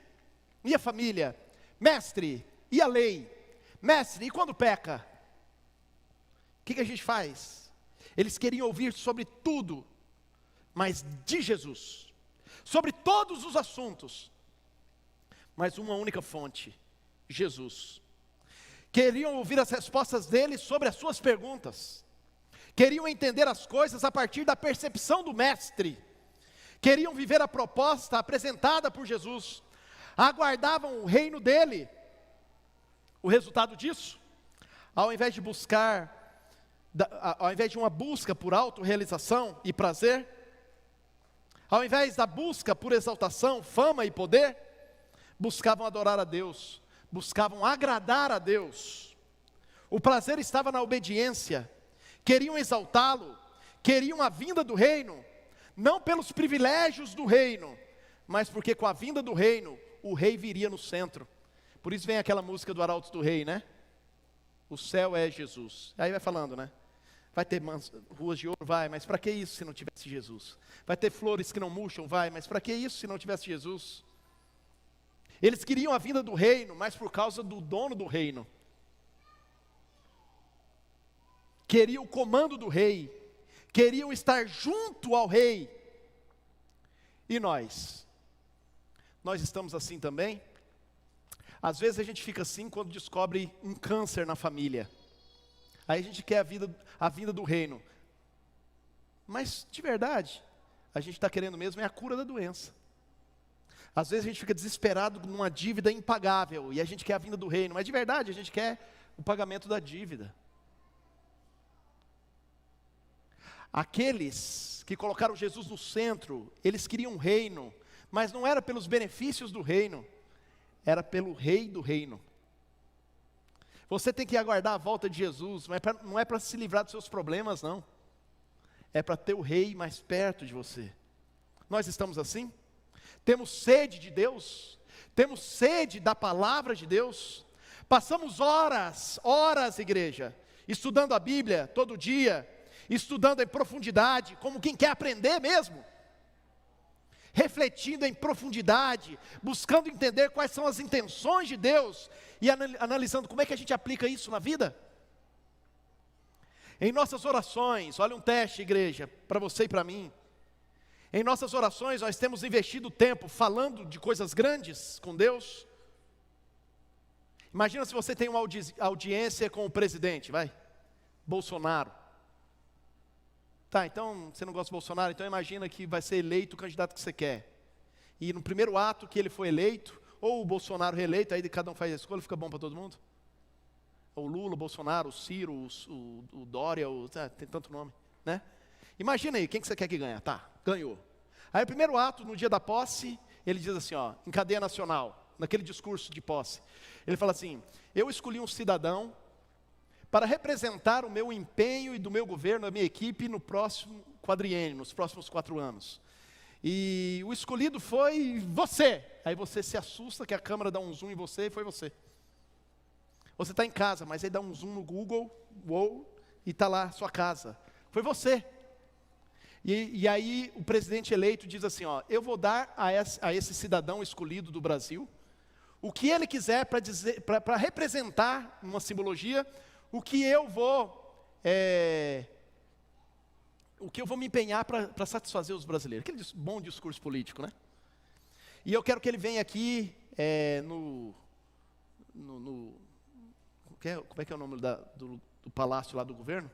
[SPEAKER 2] e a família? Mestre, e a lei? Mestre, e quando peca? O que a gente faz? Eles queriam ouvir sobre tudo, mas de Jesus, sobre todos os assuntos, mas uma única fonte, Jesus. Queriam ouvir as respostas dele sobre as suas perguntas, queriam entender as coisas a partir da percepção do mestre, queriam viver a proposta apresentada por Jesus, aguardavam o reino dele. O resultado disso, ao invés de uma busca por autorrealização e prazer, ao invés da busca por exaltação, fama e poder, buscavam adorar a Deus, buscavam agradar a Deus. O prazer estava na obediência, queriam exaltá-lo, queriam a vinda do reino, não pelos privilégios do reino, mas porque com a vinda do reino, o rei viria no centro. Por isso vem aquela música do Arautos do Rei, né? O céu é Jesus. Aí vai falando, né? Vai ter ruas de ouro? Vai, mas para que isso se não tivesse Jesus? Vai ter flores que não murcham? Vai, mas para que isso se não tivesse Jesus? Eles queriam a vinda do reino, mas por causa do dono do reino. Queriam o comando do rei, queriam estar junto ao rei. E nós? Nós estamos assim também? Às vezes a gente fica assim quando descobre um câncer na família. Aí a gente quer a vinda do reino. Mas, de verdade, a gente está querendo mesmo é a cura da doença. Às vezes a gente fica desesperado numa dívida impagável, e a gente quer a vinda do reino. Mas, de verdade, a gente quer o pagamento da dívida. Aqueles que colocaram Jesus no centro, eles queriam um reino, mas não era pelos benefícios do reino, era pelo rei do reino. Você tem que aguardar a volta de Jesus, mas não é para se livrar dos seus problemas, não. É para ter o rei mais perto de você. Nós estamos assim? Temos sede de Deus? Temos sede da palavra de Deus? Passamos horas, igreja, estudando a Bíblia todo dia, estudando em profundidade, como quem quer aprender mesmo. Refletindo em profundidade, buscando entender quais são as intenções de Deus e analisando como é que a gente aplica isso na vida. Em nossas orações, olha um teste, igreja, para você e para mim. Em nossas orações nós temos investido tempo falando de coisas grandes com Deus. Imagina se você tem uma audiência com o presidente, Bolsonaro. Tá, então você não gosta de Bolsonaro, então imagina que vai ser eleito o candidato que você quer. E no primeiro ato que ele foi eleito, ou o Bolsonaro reeleito, aí cada um faz a escolha, fica bom para todo mundo? O Lula, o Bolsonaro, o Ciro, o Dória, tem tanto nome, né? Imagina aí, quem que você quer que ganhe? Tá, ganhou. Aí o primeiro ato, no dia da posse, ele diz assim, em cadeia nacional, naquele discurso de posse. Ele fala assim, eu escolhi um cidadão para representar o meu empenho e do meu governo, a minha equipe, no próximo quadriênio, nos próximos 4 anos. E o escolhido foi você. Aí você se assusta que a câmera dá um zoom em você e foi você. Você está em casa, mas aí dá um zoom no Google, e está lá sua casa. Foi você. E aí o presidente eleito diz assim, eu vou dar a esse cidadão escolhido do Brasil, o que ele quiser para representar, uma simbologia, o que eu vou me empenhar para satisfazer os brasileiros. Aquele bom discurso político, né? E eu quero que ele venha aqui como é que é o nome do palácio lá do governo?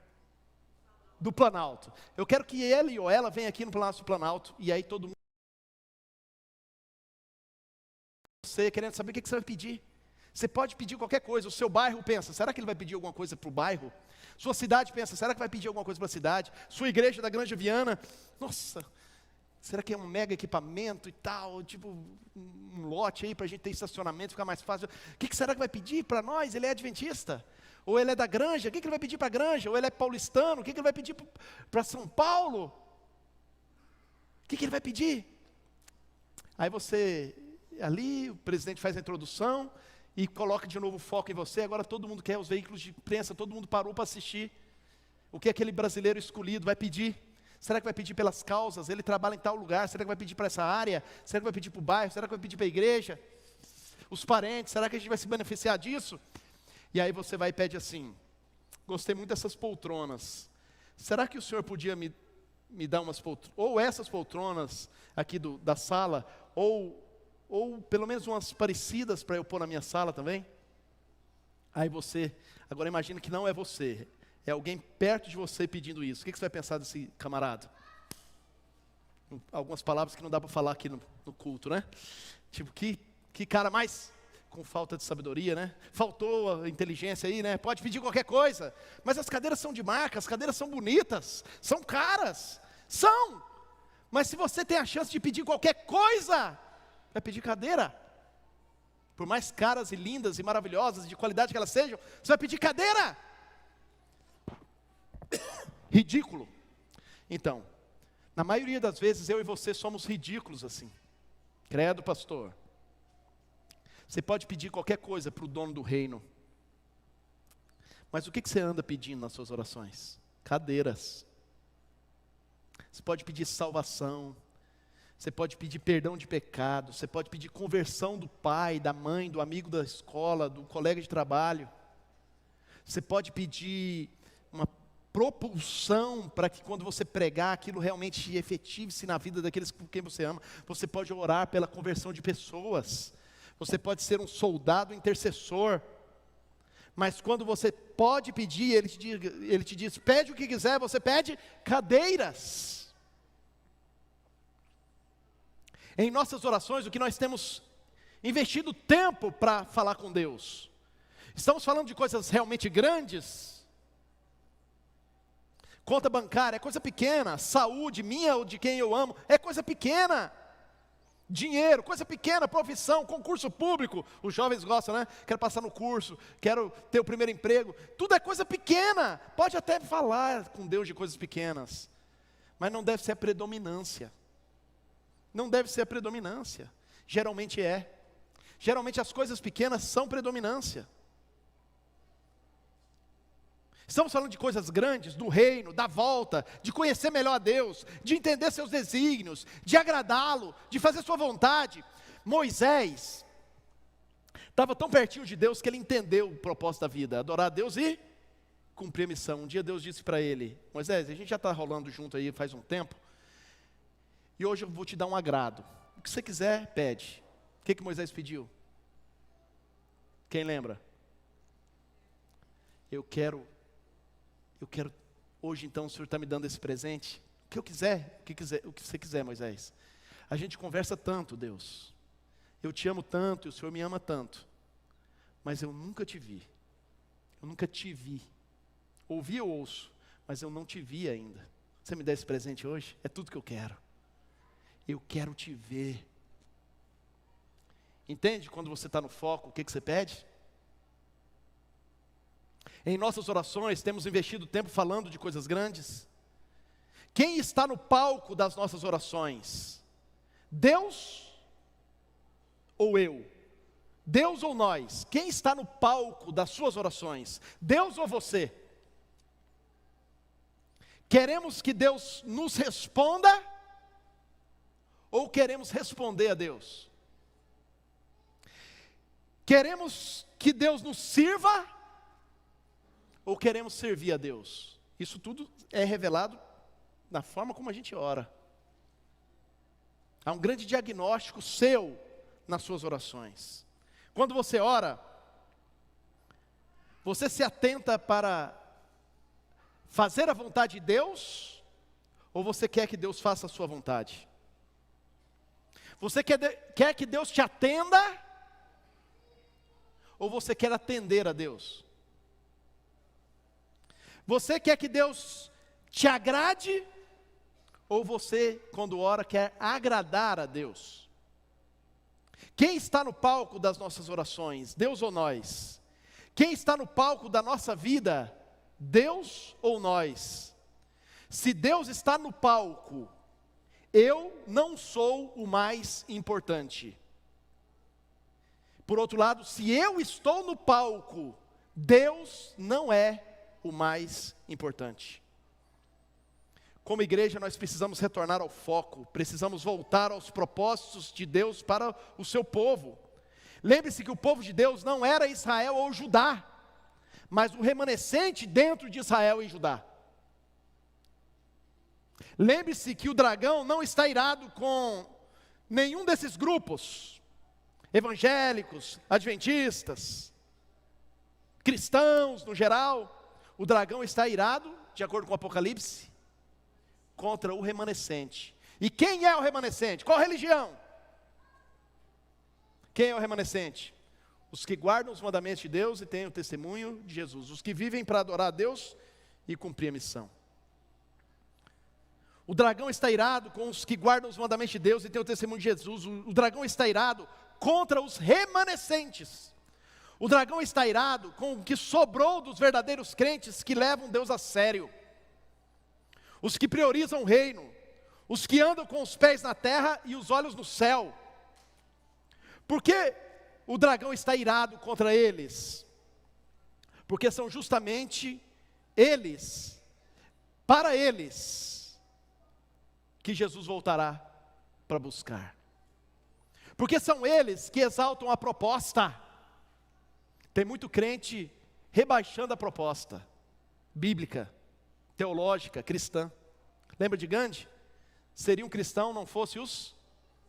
[SPEAKER 2] Do Planalto. Eu quero que ele ou ela venha aqui no Palácio do Planalto, e aí todo mundo, você querendo saber o que você vai pedir. Você pode pedir qualquer coisa. O seu bairro pensa, será que ele vai pedir alguma coisa para o bairro? Sua cidade pensa, será que vai pedir alguma coisa para a cidade? Sua igreja da Granja Viana, nossa, será que é um mega equipamento e tal, tipo um lote aí para a gente ter estacionamento, ficar mais fácil? O que será que vai pedir para nós? Ele é adventista? Ou ele é da Granja? O que ele vai pedir para a Granja? Ou ele é paulistano? O que ele vai pedir para São Paulo? O que ele vai pedir? Aí você, ali, o presidente faz a introdução e coloca de novo o foco em você. Agora todo mundo quer, os veículos de imprensa, todo mundo parou para assistir. O que aquele brasileiro escolhido vai pedir? Será que vai pedir pelas causas? Ele trabalha em tal lugar, será que vai pedir para essa área? Será que vai pedir para o bairro? Será que vai pedir para a igreja? Os parentes, será que a gente vai se beneficiar disso? E aí você vai e pede assim, gostei muito dessas poltronas, será que o senhor podia me dar umas poltronas, ou essas poltronas aqui da sala, ou pelo menos umas parecidas para eu pôr na minha sala também? Aí você, agora imagina que não é você, é alguém perto de você pedindo isso. O que você vai pensar desse camarada? Algumas palavras que não dá para falar aqui no culto, né? Tipo, que cara mais com falta de sabedoria, né? Faltou a inteligência aí, né? Pode pedir qualquer coisa, mas as cadeiras são de marca, as cadeiras são bonitas, são caras, são. Mas se você tem a chance de pedir qualquer coisa, vai pedir cadeira. Por mais caras e lindas e maravilhosas, de qualidade que elas sejam, você vai pedir cadeira. Ridículo. Então, na maioria das vezes eu e você somos ridículos assim. Credo, pastor. Você pode pedir qualquer coisa para o dono do reino. Mas o que você anda pedindo nas suas orações? Cadeiras. Você pode pedir salvação. Você pode pedir perdão de pecado. Você pode pedir conversão do pai, da mãe, do amigo da escola, do colega de trabalho. Você pode pedir uma propulsão para que quando você pregar, aquilo realmente efetive-se na vida daqueles por quem você ama. Você pode orar pela conversão de pessoas. Você pode ser um soldado intercessor. Mas quando você pode pedir, ele te diz, pede o que quiser, você pede cadeiras. Em nossas orações, o que nós temos investido tempo para falar com Deus? Estamos falando de coisas realmente grandes? Conta bancária é coisa pequena, saúde minha ou de quem eu amo é coisa pequena. Dinheiro, coisa pequena, profissão, concurso público, os jovens gostam, né? Quero passar no curso, quero ter o primeiro emprego, tudo é coisa pequena. Pode até falar com Deus de coisas pequenas, mas não deve ser a predominância. Não deve ser a predominância. Geralmente é. Geralmente as coisas pequenas são predominância. Estamos falando de coisas grandes, do reino, da volta, de conhecer melhor a Deus, de entender seus desígnios, de agradá-lo, de fazer sua vontade. Moisés estava tão pertinho de Deus que ele entendeu o propósito da vida, adorar a Deus e cumprir a missão. Um dia Deus disse para ele, Moisés, a gente já está rolando junto aí faz um tempo, e hoje eu vou te dar um agrado. O que você quiser, pede. O que Moisés pediu? Quem lembra? Eu quero, hoje então o Senhor está me dando esse presente, o que eu quiser, o que você quiser, Moisés. A gente conversa tanto, Deus, eu te amo tanto, e o Senhor me ama tanto, mas eu nunca te vi, ouvi eu ouço, mas eu não te vi ainda. Você me dá esse presente hoje? É tudo que eu quero te ver. Entende? Quando você está no foco, o que você pede? Em nossas orações, temos investido tempo falando de coisas grandes. Quem está no palco das nossas orações? Deus ou eu? Deus ou nós? Quem está no palco das suas orações? Deus ou você? Queremos que Deus nos responda? Ou queremos responder a Deus? Queremos que Deus nos sirva? ou queremos servir a Deus? Isso tudo é revelado na forma como a gente ora. Há um grande diagnóstico seu nas suas orações. Quando você ora, você se atenta para fazer a vontade de Deus, ou você quer que Deus faça a sua vontade? Você quer que Deus te atenda, ou você quer atender a Deus? Você quer que Deus te agrade, ou você, quando ora, quer agradar a Deus? Quem está no palco das nossas orações, Deus ou nós? Quem está no palco da nossa vida, Deus ou nós? Se Deus está no palco, eu não sou o mais importante. Por outro lado, se eu estou no palco, Deus não é o mais importante. Como igreja, nós precisamos retornar ao foco, precisamos voltar aos propósitos de Deus para o seu povo. Lembre-se que o povo de Deus não era Israel ou Judá, mas o remanescente dentro de Israel e Judá. Lembre-se que o dragão não está irado com nenhum desses grupos, evangélicos, adventistas, cristãos no geral. O dragão está irado, de acordo com o Apocalipse, contra o remanescente. E quem é o remanescente? Qual religião? Quem é o remanescente? Os que guardam os mandamentos de Deus e têm o testemunho de Jesus. Os que vivem para adorar a Deus e cumprir a missão. O dragão está irado com os que guardam os mandamentos de Deus e têm o testemunho de Jesus. O dragão está irado contra os remanescentes. O dragão está irado com o que sobrou dos verdadeiros crentes que levam Deus a sério. Os que priorizam o reino. Os que andam com os pés na terra e os olhos no céu. Por que o dragão está irado contra eles? Porque são justamente eles, para eles, que Jesus voltará para buscar. Porque são eles que exaltam a proposta. Tem muito crente rebaixando a proposta bíblica, teológica, cristã. Lembra de Gandhi? Seria um cristão não fosse os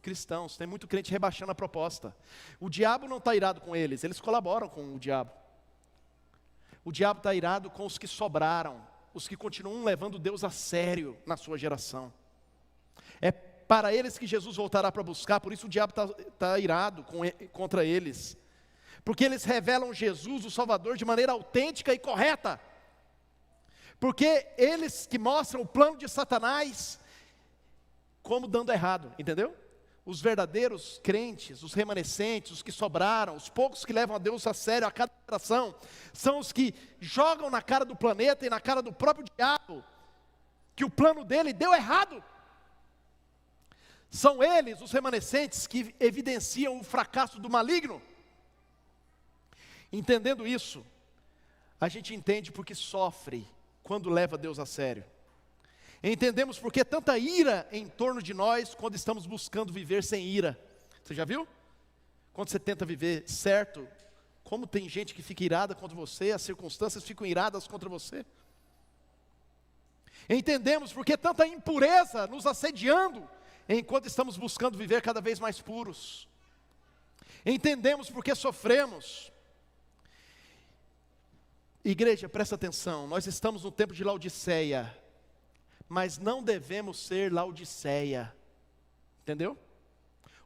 [SPEAKER 2] cristãos. Tem muito crente rebaixando a proposta. O diabo não está irado com eles, eles colaboram com o diabo. O diabo está irado com os que sobraram, os que continuam levando Deus a sério na sua geração. É para eles que Jesus voltará para buscar, por isso o diabo está irado contra eles. Porque eles revelam Jesus, o Salvador, de maneira autêntica e correta. Porque eles que mostram o plano de Satanás como dando errado, entendeu? Os verdadeiros crentes, os remanescentes, os que sobraram, os poucos que levam a Deus a sério a cada geração, são os que jogam na cara do planeta e na cara do próprio diabo, que o plano dele deu errado. São eles, os remanescentes, que evidenciam o fracasso do maligno. Entendendo isso, a gente entende porque sofre quando leva Deus a sério. Entendemos porque tanta ira em torno de nós quando estamos buscando viver sem ira. Você já viu? Quando você tenta viver certo, como tem gente que fica irada contra você, as circunstâncias ficam iradas contra você. Entendemos porque tanta impureza nos assediando enquanto estamos buscando viver cada vez mais puros. Entendemos porque sofremos. Igreja, presta atenção, nós estamos no tempo de Laodiceia, mas não devemos ser Laodiceia, entendeu?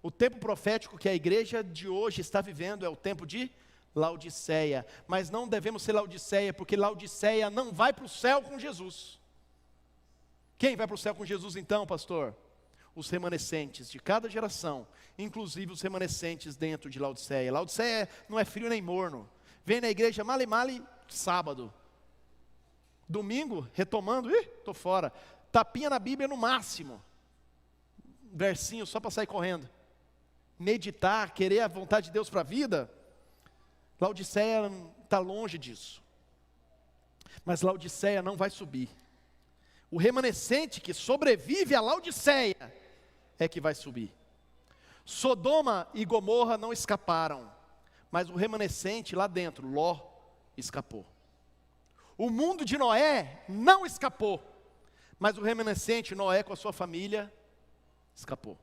[SPEAKER 2] O tempo profético que a igreja de hoje está vivendo é o tempo de Laodiceia, mas não devemos ser Laodiceia, porque Laodiceia não vai para o céu com Jesus. Quem vai para o céu com Jesus então, pastor? Os remanescentes de cada geração, inclusive os remanescentes dentro de Laodiceia. Laodiceia não é frio nem morno, vem na igreja male sábado, domingo, retomando, estou fora, tapinha na Bíblia no máximo, versinho só para sair correndo, meditar, querer a vontade de Deus para a vida. Laodiceia está longe disso, mas Laodiceia não vai subir. O remanescente que sobrevive a Laodiceia é que vai subir. Sodoma e Gomorra não escaparam, mas o remanescente lá dentro, Ló, escapou. O mundo de Noé não escapou, mas o remanescente, Noé com a sua família, escapou.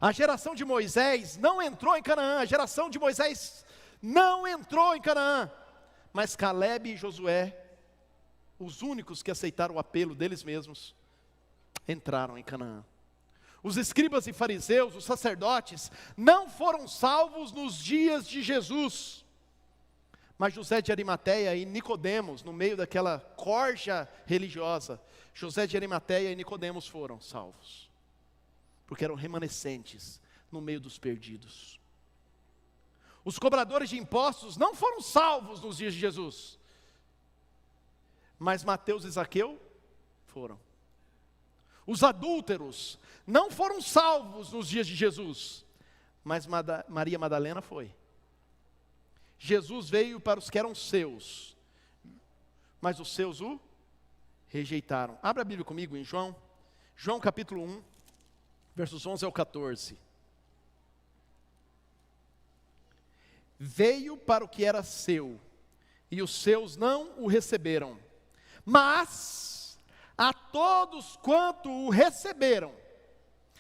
[SPEAKER 2] A geração de Moisés não entrou em Canaã, a geração de Moisés não entrou em Canaã, mas Caleb e Josué, os únicos que aceitaram o apelo deles mesmos, entraram em Canaã. Os escribas e fariseus, os sacerdotes, não foram salvos nos dias de Jesus, mas José de Arimateia e Nicodemos, no meio daquela corja religiosa, José de Arimateia e Nicodemos foram salvos, porque eram remanescentes no meio dos perdidos. Os cobradores de impostos não foram salvos nos dias de Jesus, mas Mateus e Zaqueu foram. Os adúlteros não foram salvos nos dias de Jesus, mas Maria Madalena foi. Jesus veio para os que eram seus, mas os seus o rejeitaram. Abra a Bíblia comigo em João capítulo 1, versos 11 ao 14. Veio para o que era seu, e os seus não o receberam, mas a todos quanto o receberam,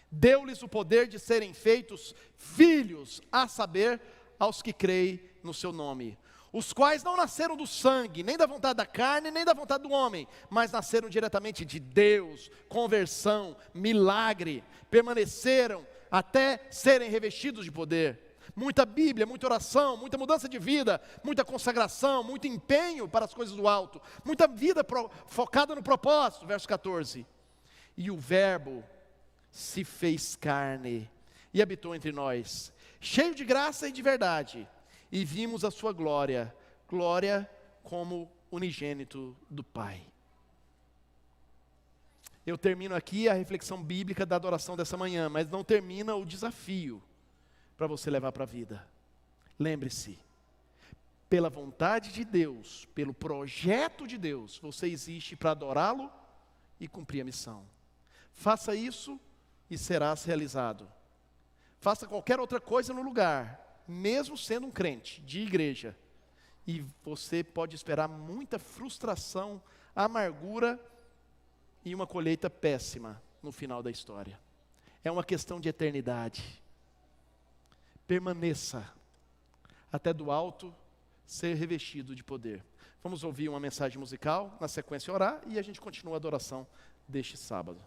[SPEAKER 2] deu-lhes o poder de serem feitos filhos, a saber, aos que creem no seu nome, os quais não nasceram do sangue, nem da vontade da carne, nem da vontade do homem, mas nasceram diretamente de Deus. Conversão, milagre, permaneceram até serem revestidos de poder. Muita Bíblia, muita oração, muita mudança de vida, muita consagração, muito empenho para as coisas do alto, muita vida focada no propósito, verso 14. E o Verbo se fez carne e habitou entre nós, cheio de graça e de verdade, e vimos a sua glória, glória como unigênito do Pai. Eu termino aqui a reflexão bíblica da adoração dessa manhã, mas não termina o desafio para você levar para a vida. Lembre-se, pela vontade de Deus, pelo projeto de Deus, você existe para adorá-lo e cumprir a missão. Faça isso e serás realizado. Faça qualquer outra coisa no lugar, mesmo sendo um crente de igreja, e você pode esperar muita frustração, amargura e uma colheita péssima no final da história. É uma questão de eternidade. Permaneça até do alto ser revestido de poder. Vamos ouvir uma mensagem musical, na sequência orar, e a gente continua a adoração deste sábado.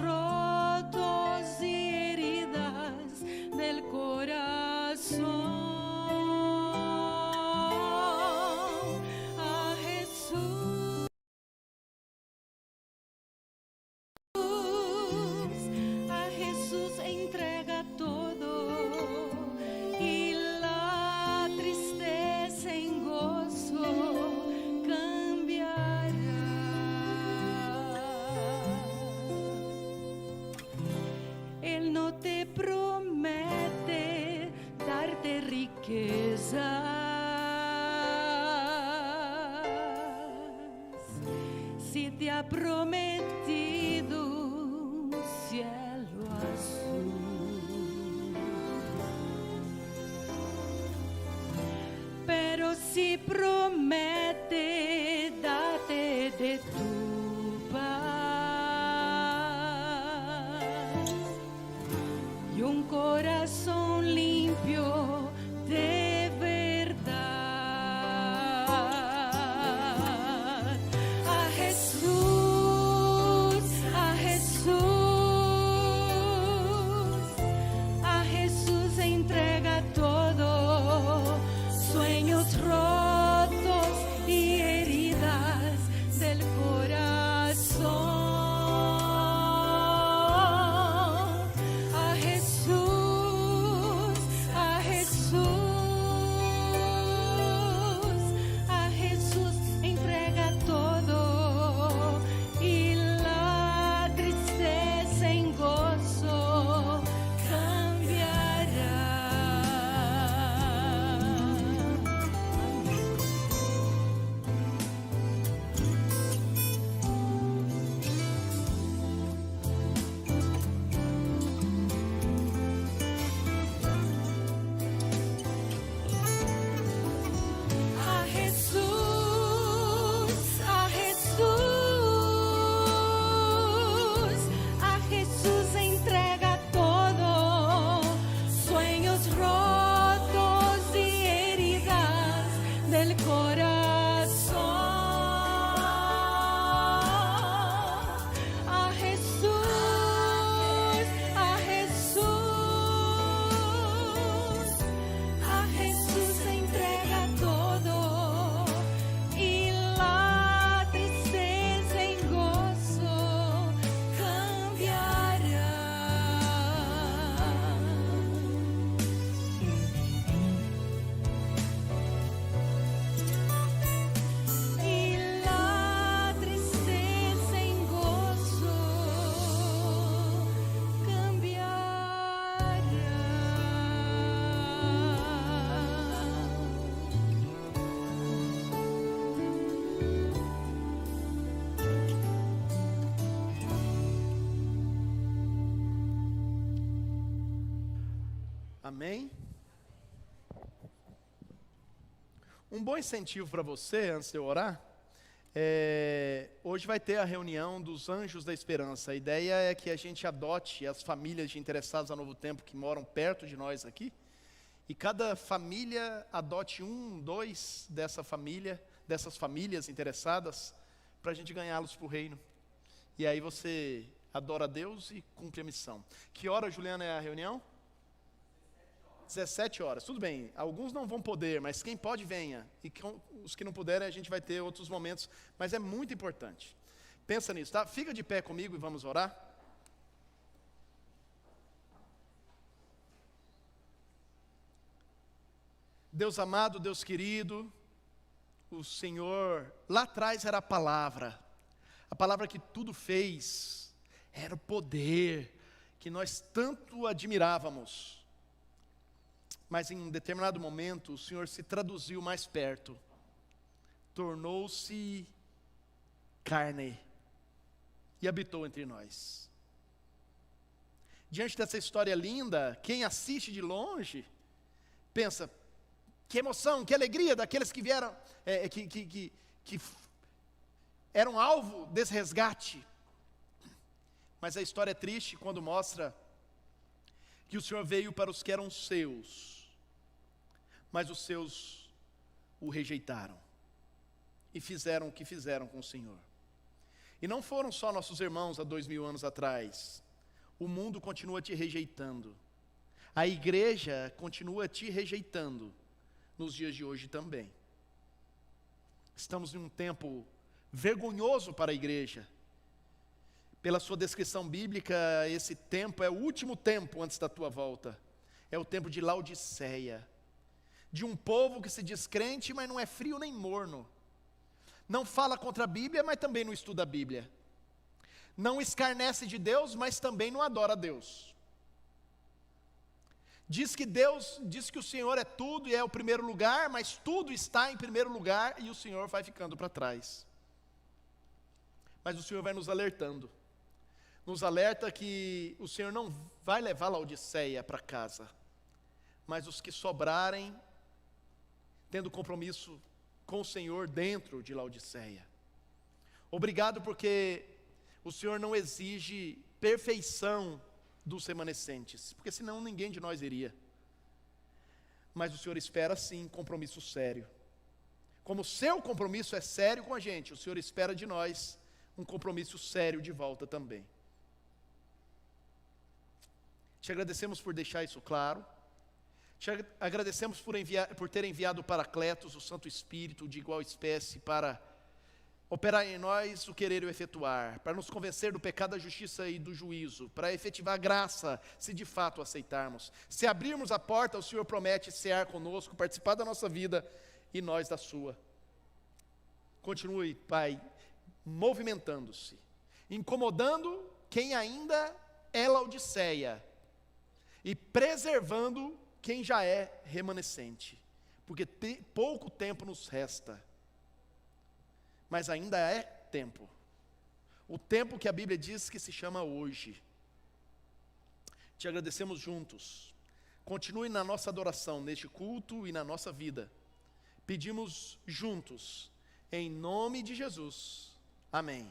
[SPEAKER 3] Rotos y heridas del corazón. A Jesús, a Jesús entrega todo, y la tristeza en gozo cambiará. Él no te promete darte riquezas, si te ha prometido un cielo azul. si promete darte de tu paz y un corazón limpio de verdad. A Jesús, a Jesús, a Jesús entrega todo, sueños rotos y heridas del corazón. A Jesús, a Jesús, a Jesús entrega todo y la tristeza en gozo cambiará. A Jesús, a Jesús, a Jesús entrega todo, sueños rotos y heridas del corazón. A Jesús, a Jesús, a Jesús entrega todo y la tristeza en gozo cambiará. Y la tristeza en gozo
[SPEAKER 2] Amém? Um bom incentivo para você, antes de eu orar, hoje vai ter a reunião dos Anjos da Esperança. A ideia é que a gente adote as famílias de interessados a Novo Tempo que moram perto de nós aqui, e cada família adote um, dois dessas famílias interessadas, para a gente ganhá-los para o reino. E aí você adora a Deus e cumpre a missão. Que hora, Juliana, é a reunião? 17 horas, tudo bem, alguns não vão poder, mas quem pode, venha. E os que não puderem, a gente vai ter outros momentos, mas é muito importante. Pensa nisso, tá? Fica de pé comigo e vamos orar. Deus amado, Deus querido, o Senhor, lá atrás era a palavra que tudo fez, era o poder que nós tanto admirávamos. Mas em um determinado momento, o Senhor se traduziu mais perto, tornou-se carne e habitou entre nós. Diante dessa história linda, quem assiste de longe, pensa, que emoção, que alegria daqueles que vieram, que eram alvo desse resgate. Mas a história é triste quando mostra que o Senhor veio para os que eram seus, mas os seus o rejeitaram e fizeram o que fizeram com o Senhor. E não foram só nossos irmãos há 2000 anos atrás. O mundo continua te rejeitando. A igreja continua te rejeitando nos dias de hoje também. Estamos em um tempo vergonhoso para a igreja. Pela sua descrição bíblica, esse tempo é o último tempo antes da tua volta. É o tempo de Laodiceia. De um povo que se diz crente, mas não é frio nem morno. Não fala contra a Bíblia, mas também não estuda a Bíblia. Não escarnece de Deus, mas também não adora a Deus. Diz que o Senhor é tudo e é o primeiro lugar, mas tudo está em primeiro lugar e o Senhor vai ficando para trás. Mas o Senhor vai nos alertando. Nos alerta que o Senhor não vai levar Laodiceia para casa, mas os que sobrarem tendo compromisso com o Senhor dentro de Laodiceia. Obrigado porque o Senhor não exige perfeição dos remanescentes, porque senão ninguém de nós iria. Mas o Senhor espera sim compromisso sério. Como o seu compromisso é sério com a gente, o Senhor espera de nós um compromisso sério de volta também. Te agradecemos por deixar isso claro. Te agradecemos por ter enviado o Paracletos, o Santo Espírito de igual espécie, para operar em nós o querer e o efetuar, para nos convencer do pecado, da justiça e do juízo, para efetivar a graça, se de fato aceitarmos. Se abrirmos a porta, o Senhor promete cear conosco, participar da nossa vida e nós da sua. Continue, Pai, movimentando-se, incomodando quem ainda é Laodiceia e preservando quem já é remanescente, porque pouco tempo nos resta, mas ainda é tempo, o tempo que a Bíblia diz que se chama hoje. Te agradecemos juntos, continue na nossa adoração, neste culto e na nossa vida, pedimos juntos, em nome de Jesus, amém.